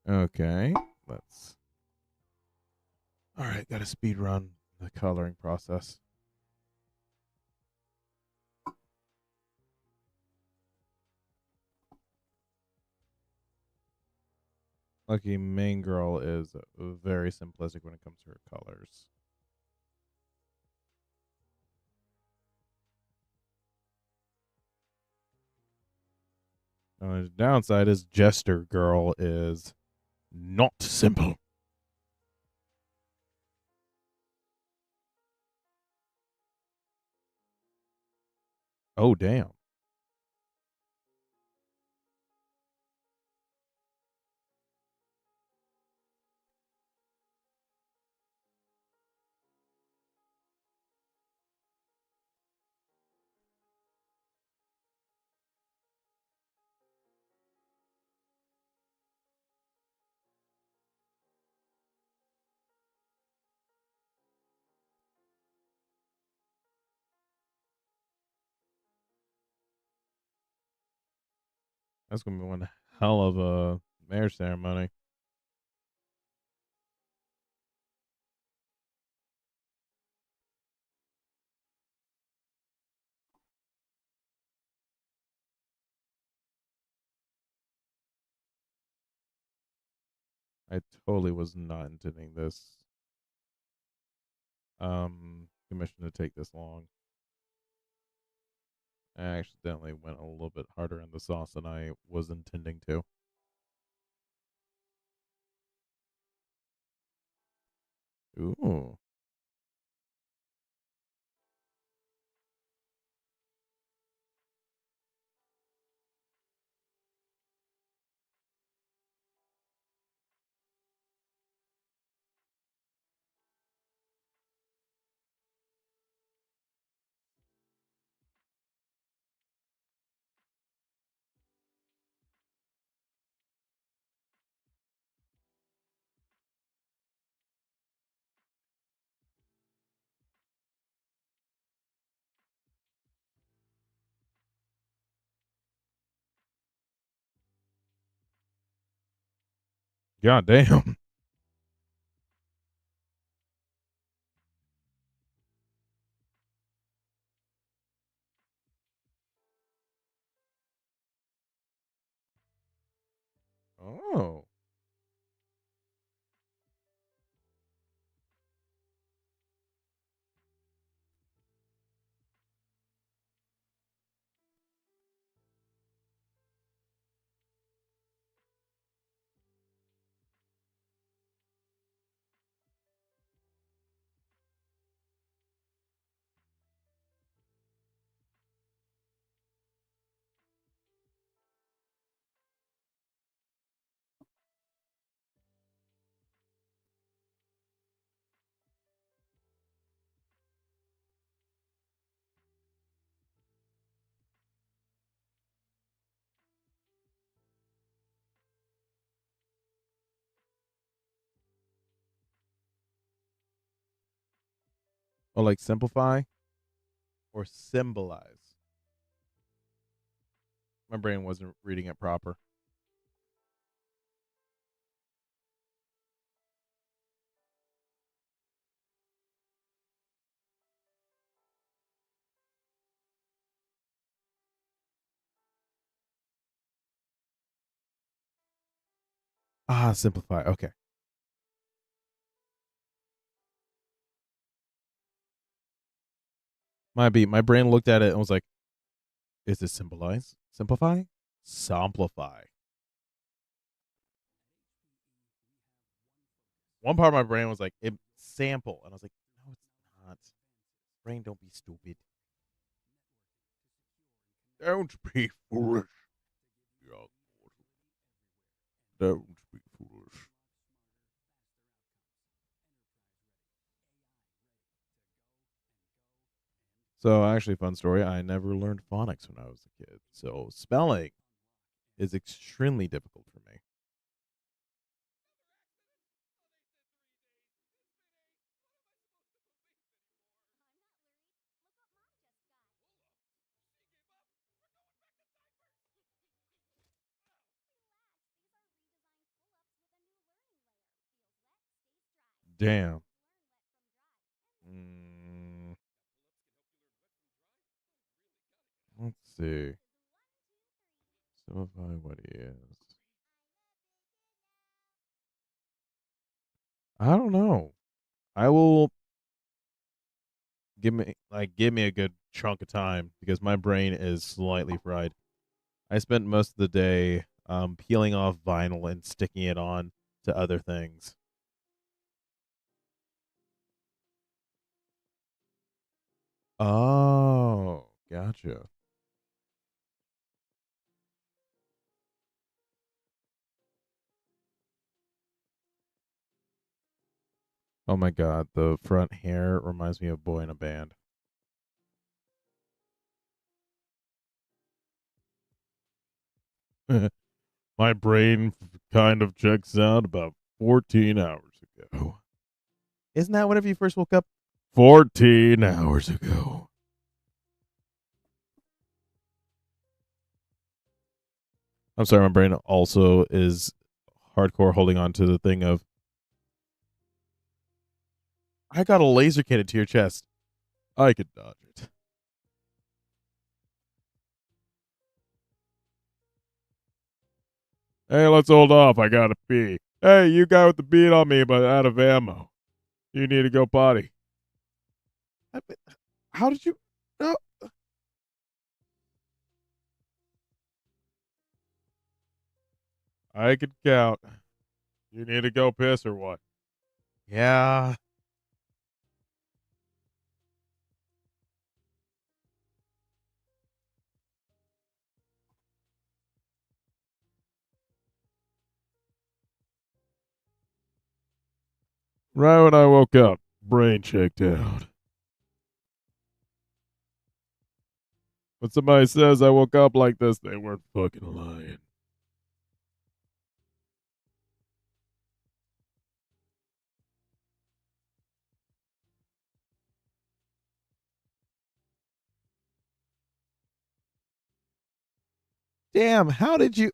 Okay, let's. All right, got to speed run the coloring process. Lucky main girl is very simplistic when it comes to her colors. The downside is Jester Girl is not simple. Oh, damn. That's going to be one hell of a marriage ceremony. I totally was not intending this commission to take this long. I accidentally went a little bit harder in the sauce than I was intending to. Ooh. God damn. Oh. Oh, like simplify or symbolize. My brain wasn't reading it proper. Ah, simplify. Okay. My brain looked at it and was like, is it symbolize? Simplify? Samplify. One part of my brain was like, it sample. And I was like, no, it's not. Brain, don't be stupid. Don't be foolish. Don't be foolish. So, actually, fun story. I never learned phonics when I was a kid. So, spelling is extremely difficult for me. Damn. Mm, let's see. Simplify what he is. I don't know. I will give me a good chunk of time because my brain is slightly fried. I spent most of the day peeling off vinyl and sticking it on to other things. Oh, gotcha. Oh my god, the front hair reminds me of Boy in a Band. My brain kind of checks out about 14 hours ago. Isn't that whenever you first woke up? 14 hours ago. I'm sorry, my brain also is hardcore holding on to the thing of I got a laser cannon to your chest. I could dodge it. Hey, let's hold off. I gotta pee. Hey, you guy with the beat on me, but out of ammo. You need to go potty. How did you? No. I could count. You need to go piss or what? Yeah. Right when I woke up, brain checked out. When somebody says I woke up like this, they weren't fucking lying. Damn, how did you?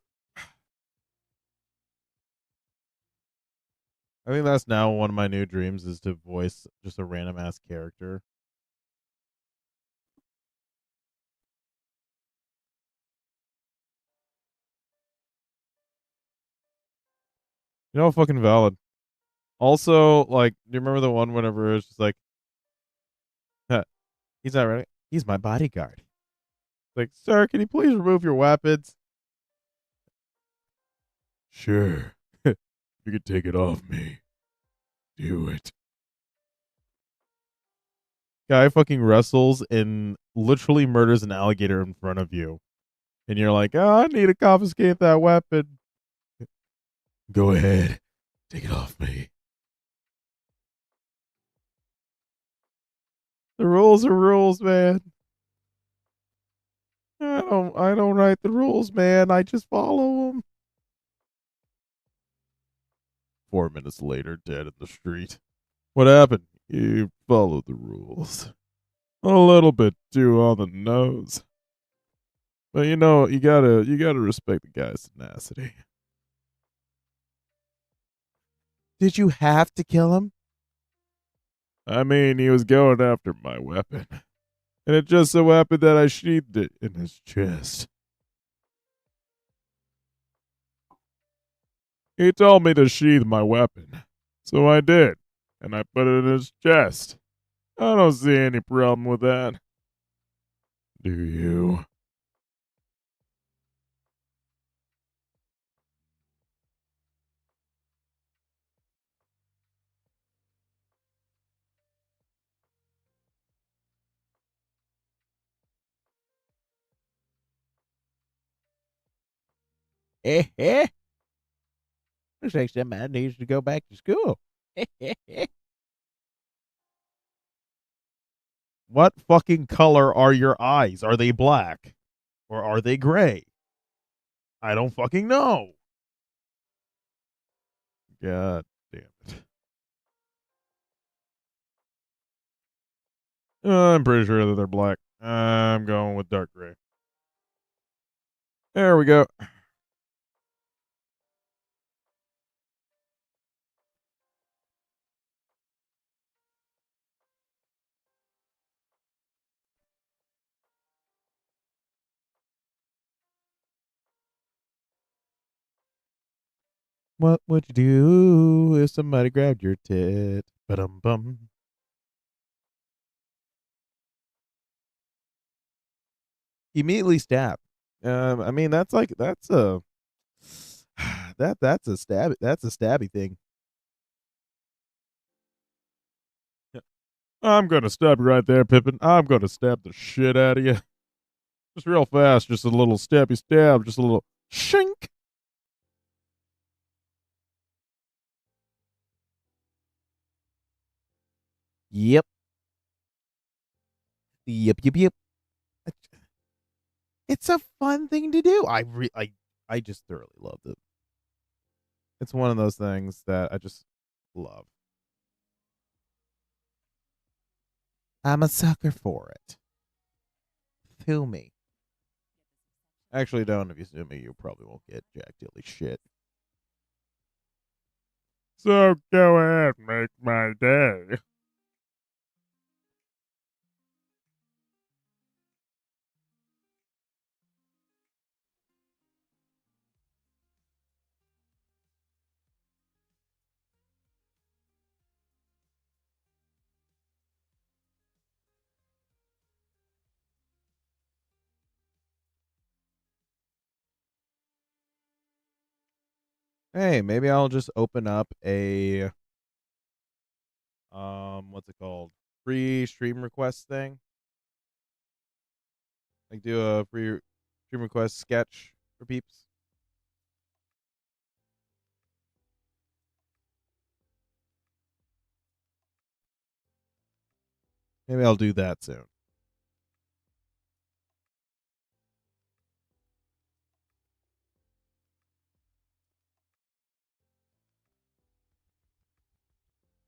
I think that's now one of my new dreams is to voice just a random ass character. You know, fucking valid. Also, like, do you remember the one whenever it's just like, huh, he's not ready. He's my bodyguard. Like, sir, can you please remove your weapons? Sure. You can take it off me. Do it. Guy fucking wrestles and literally murders an alligator in front of you. And you're like, oh, I need to confiscate that weapon. Go ahead. Take it off me. The rules are rules, man. I don't write the rules, man. I just follow them. 4 minutes later, dead in the street. What happened? You followed the rules. A little bit too on the nose. But you gotta respect the guy's tenacity. Did you have to kill him? I mean, he was going after my weapon. And it just so happened that I sheathed it in his chest. He told me to sheath my weapon. So I did. And I put it in his chest. I don't see any problem with that. Do you? Eh, eh. Looks like somebody needs to go back to school. What fucking color are your eyes? Are they black? Or are they gray? I don't fucking know. God damn it. I'm pretty sure that they're black. I'm going with dark gray. There we go. What would you do if somebody grabbed your tit? Ba-dum bum. Immediately stab. I mean, that's a that's a stabby thing. Yeah. I'm gonna stab you right there, Pippin. I'm gonna stab the shit out of you. Just real fast, just a little stabby stab, just a little shink. Yep. Yep, yep, yep. It's a fun thing to do. I just thoroughly loved it. It's one of those things that I just love. I'm a sucker for it. Sue me. Actually, don't. If you sue me, you probably won't get jack dilly shit. So go ahead, make my day. Hey, maybe I'll just open up a what's it called? Free stream request thing. Like do a free stream request sketch for peeps. Maybe I'll do that soon.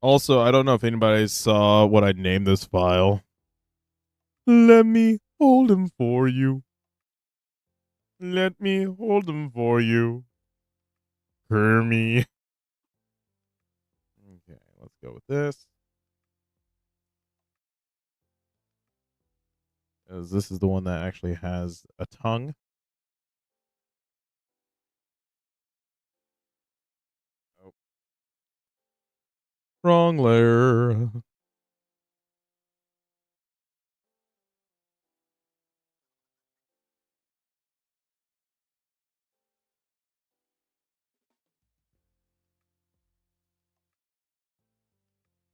Also, I don't know if anybody saw what I named this file. Let me hold him for you. Let me hold him for you. Kermie. Okay, let's go with this. As this is the one that actually has a tongue. Oh, wrong layer.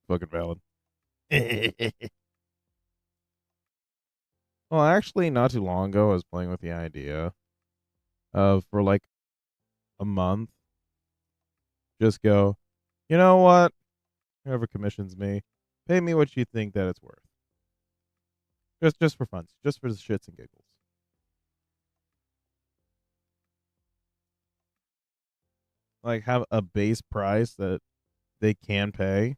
Fucking valid. Well, actually, not too long ago, I was playing with the idea of for like a month, just go, you know what? Whoever commissions me, pay me what you think that it's worth. Just for fun, just for the shits and giggles. Like have a base price that they can pay,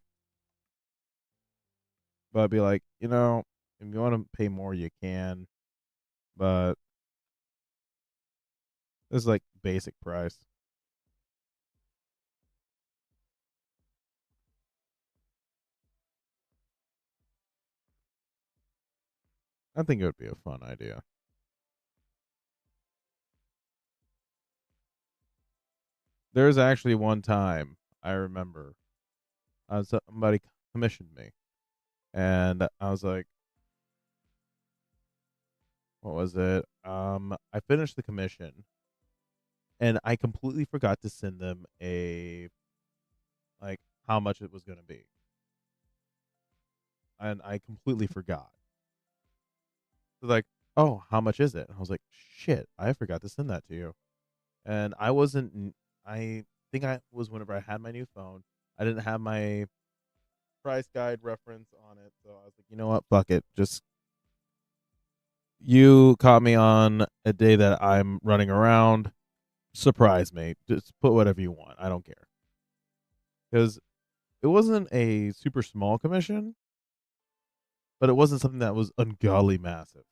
but be like, if you want to pay more, you can, but this is like basic price. I think it would be a fun idea. There's actually one time I remember somebody commissioned me, and I was like, what was it? I finished the commission, and I completely forgot to send them a like how much it was going to be, and I completely forgot. They're like, oh, how much is it? And I was like, shit, I forgot to send that to you, and I wasn't. I think I was whenever I had my new phone. I didn't have my price guide reference on it, so I was like, you know what, fuck it, just you caught me on a day that I'm running around. Surprise me. Just put whatever you want. I don't care. Because it wasn't a super small commission, but it wasn't something that was ungodly massive.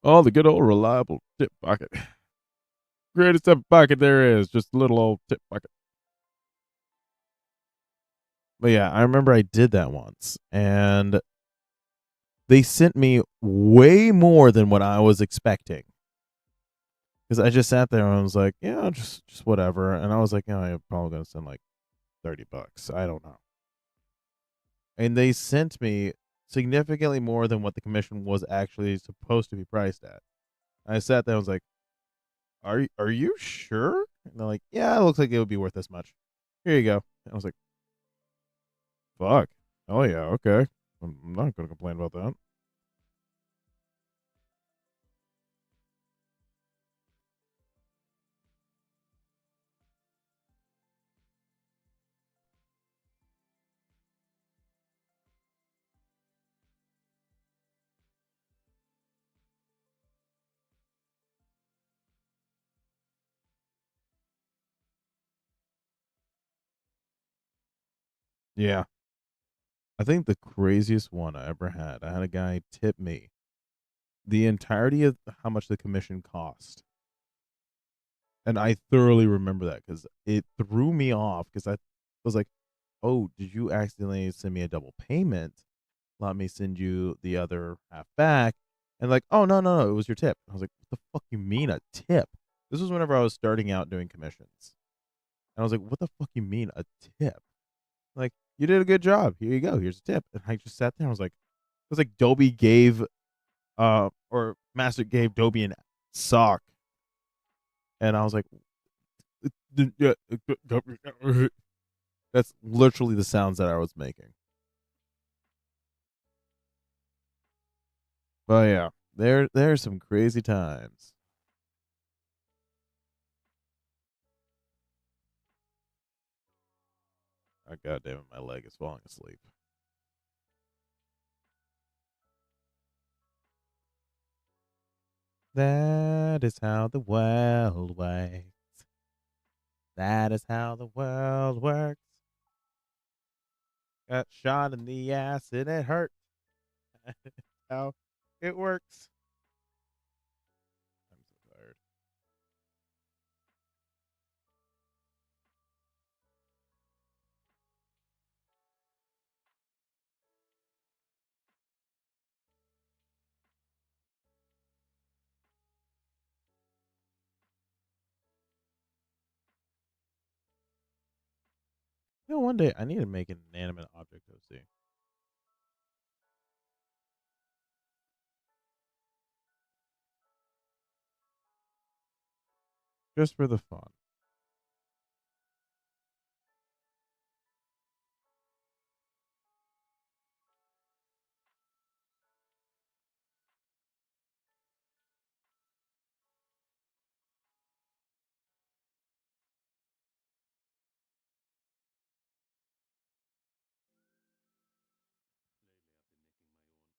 Oh, the good old reliable tip bucket. Greatest tip bucket there is. Just a little old tip bucket. But yeah, I remember I did that once, and they sent me way more than what I was expecting. Because I just sat there and I was like, yeah, just whatever. And I was like, I'm probably gonna send like $30. I don't know. and they sent me significantly more than what the commission was actually supposed to be priced at. I sat there and was like, are you sure?" And they're like, "Yeah, it looks like it would be worth this much. Here you go." And I was like, "Fuck. Oh yeah, okay. I'm not gonna complain about that." Yeah. I think the craziest one I ever had, I had a guy tip me the entirety of how much the commission cost. And I thoroughly remember that because it threw me off because I was like, "Oh, did you accidentally send me a double payment? Let me send you the other half back." And like, "Oh, no, no, no, it was your tip." I was like, "What the fuck you mean a tip?" This was whenever I was starting out doing commissions. And I was like, "What the fuck you mean a tip?" Like, "You did a good job. Here you go. Here's a tip." And I just sat there. I was like, it was like Dobie gave, or Master gave Dobie an sock. And I was like, that's literally the sounds that I was making. But yeah, there's some crazy times. Oh, God damn it, my leg is falling asleep. That is how the world works. That is how the world works. Got shot in the ass and it hurt. That's how it works. I'm so tired. You know, one day I need to make an inanimate object OC just for the fun.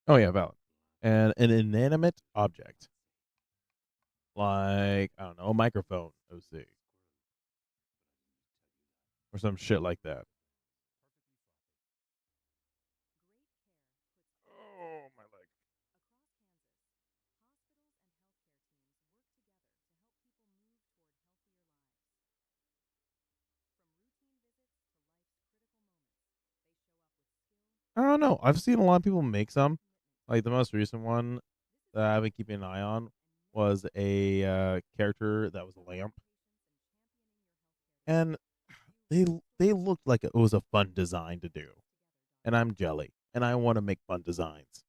Oh yeah, valid. And an inanimate object, like I don't know, a microphone OC or some shit like that. Oh my leg. I don't know. I've seen a lot of people make some. Like the most recent one that I've been keeping an eye on was a character that was a lamp, and they looked like it was a fun design to do. And I'm jelly, and I want to make fun designs.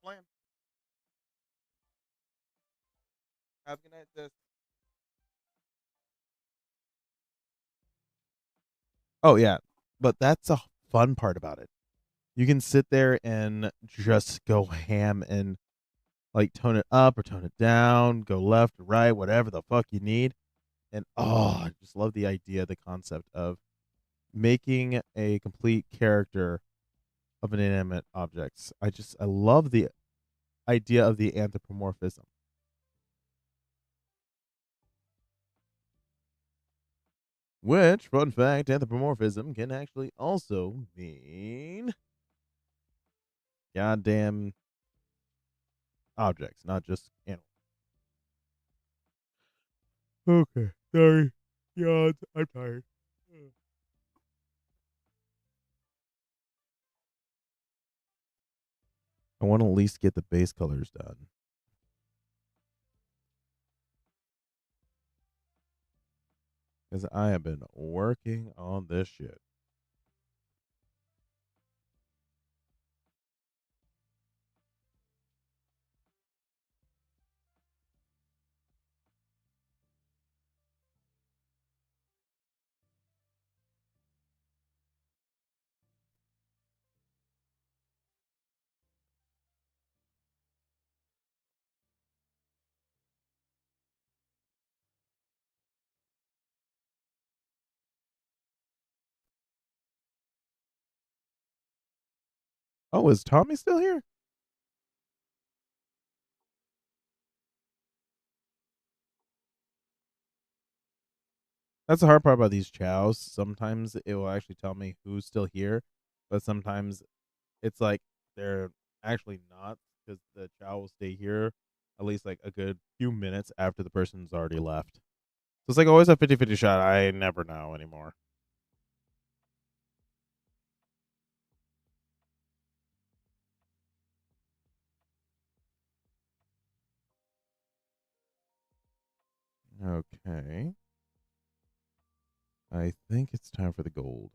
playing. Have a good night, sis. Oh yeah, but that's a fun part about it. You can sit there and just go ham and like tone it up or tone it down, go left or right, whatever the fuck you need. And I just love the idea, the concept of making a complete character of an inanimate objects. I love the idea of the anthropomorphism. Which, fun fact, anthropomorphism can actually also mean goddamn objects, not just animals. Okay, sorry. Yeah, I'm tired. I want to at least get the base colors done. Because I have been working on this shit. Oh, is Tommy still here? That's the hard part about these chows. Sometimes it will actually tell me who's still here, but sometimes it's like they're actually not because the chow will stay here at least like a good few minutes after the person's already left. So it's like always a 50-50 shot. I never know anymore. Okay. I think it's time for the gold.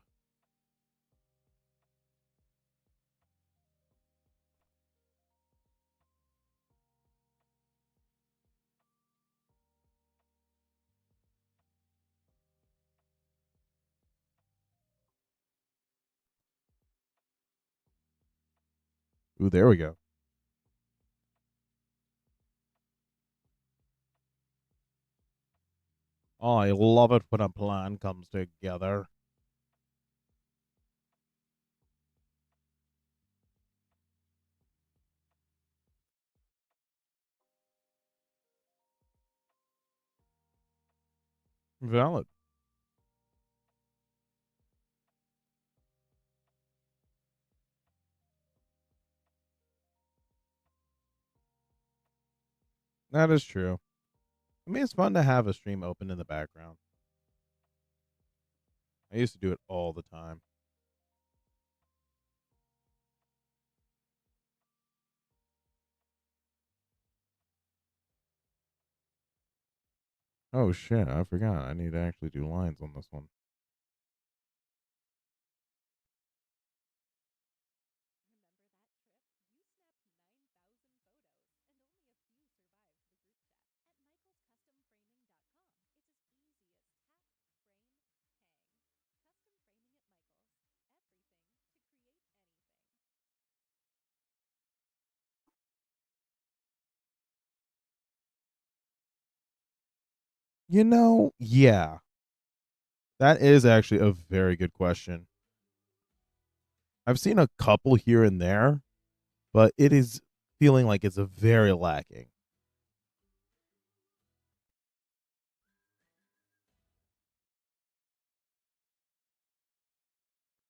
Ooh, there we go. Oh, I love it when a plan comes together. Valid. That is true. I mean, it's fun to have a stream open in the background. I used to do it all the time. Oh shit, I forgot. I need to actually do lines on this one. Yeah. That is actually a very good question. I've seen a couple here and there, but it is feeling like it's a very lacking,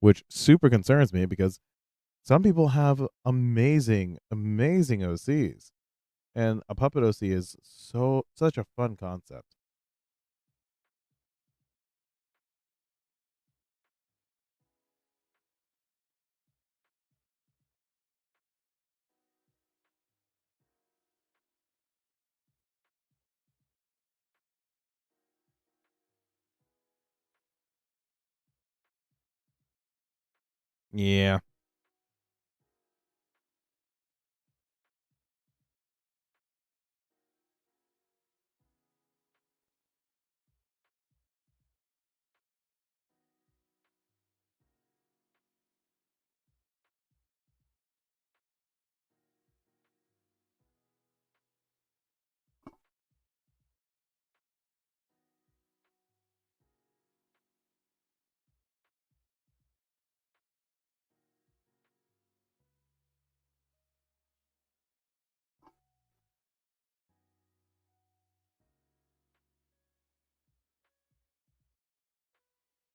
which super concerns me because some people have amazing, amazing OCs, and a puppet OC is such a fun concept. Yeah.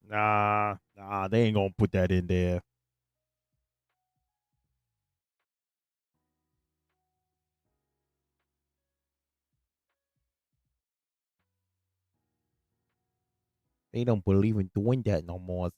Nah, they ain't gonna put that in there. They don't believe in doing that no more.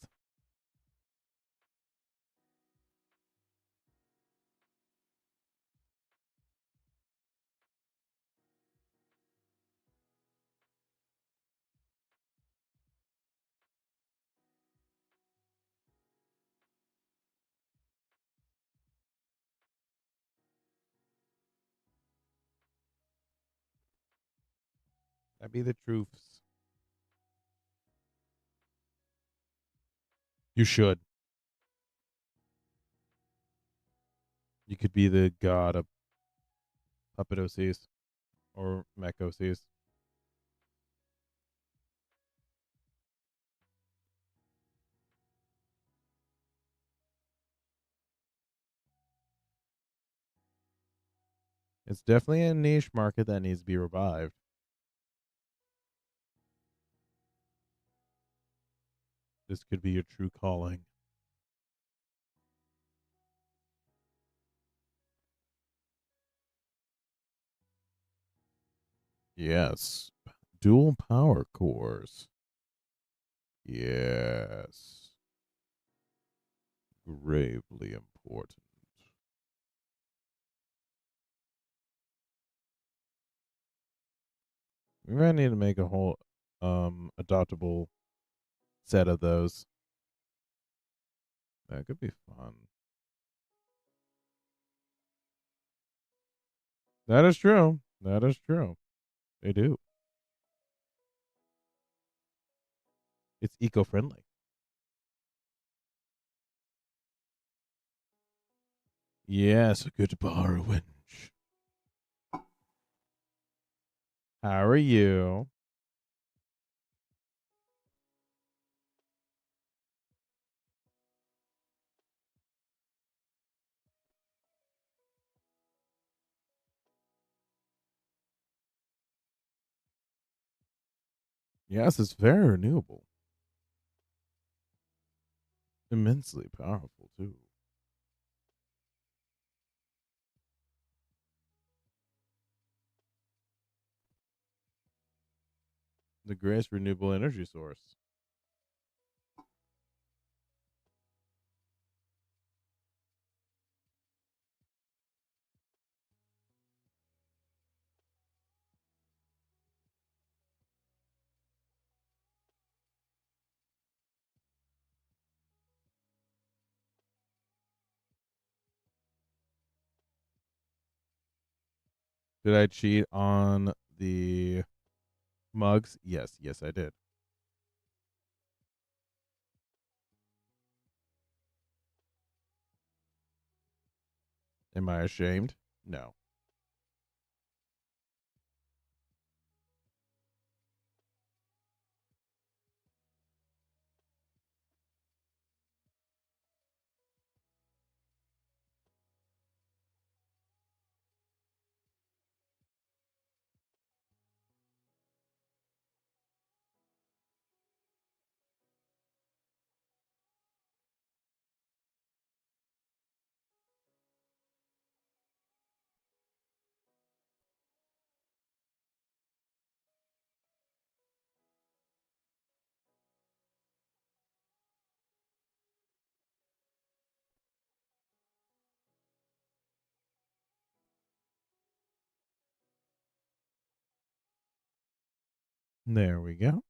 That be the truths. You should. You could be the god of puppet OCs or mech OCs. It's definitely a niche market that needs to be revived. This could be your true calling. Yes. Dual power cores. Yes. Gravely important. We're gonna need to make a whole adoptable set of those. That could be fun. That is true. That is true. They do. It's eco friendly. Yes, a good bar winch. How are you? Yes, it's very renewable. Immensely powerful too. The greatest renewable energy source. Did I cheat on the mugs? Yes, yes, I did. Am I ashamed? No. There we go.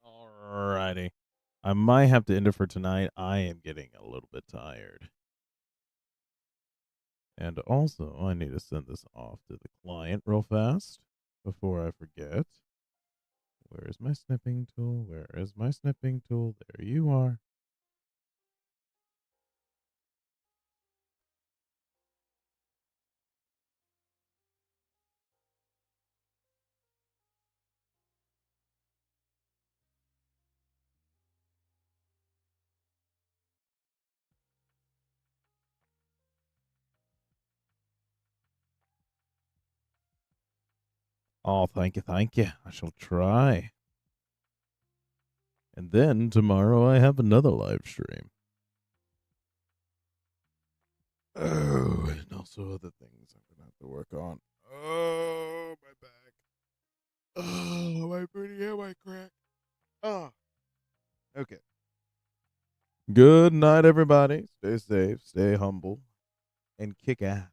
Alrighty. I might have to end it for tonight. I am getting a little bit tired. And also, I need to send this off to the client real fast before I forget. Where is my snipping tool? Where is my snipping tool? There you are. Oh, thank you, thank you. I shall try. And then tomorrow I have another live stream. Oh, and also other things I'm gonna have to work on. Oh, my back. Oh, my booty and my crack. Oh. Okay. Good night, everybody. Stay safe, stay humble, and kick ass.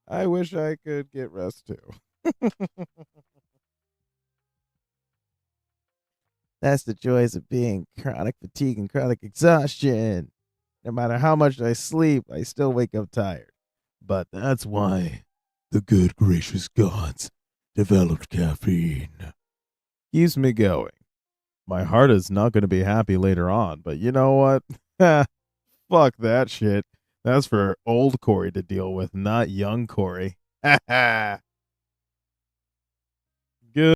I wish I could get rest too. That's the joys of being chronic fatigue and chronic exhaustion. No matter how much I sleep, I still wake up tired. But that's why the good gracious gods developed caffeine. Keeps me going. My heart is not going to be happy later on, but you know what? Fuck that shit. That's for old Corey to deal with, not young Corey. Ha ha.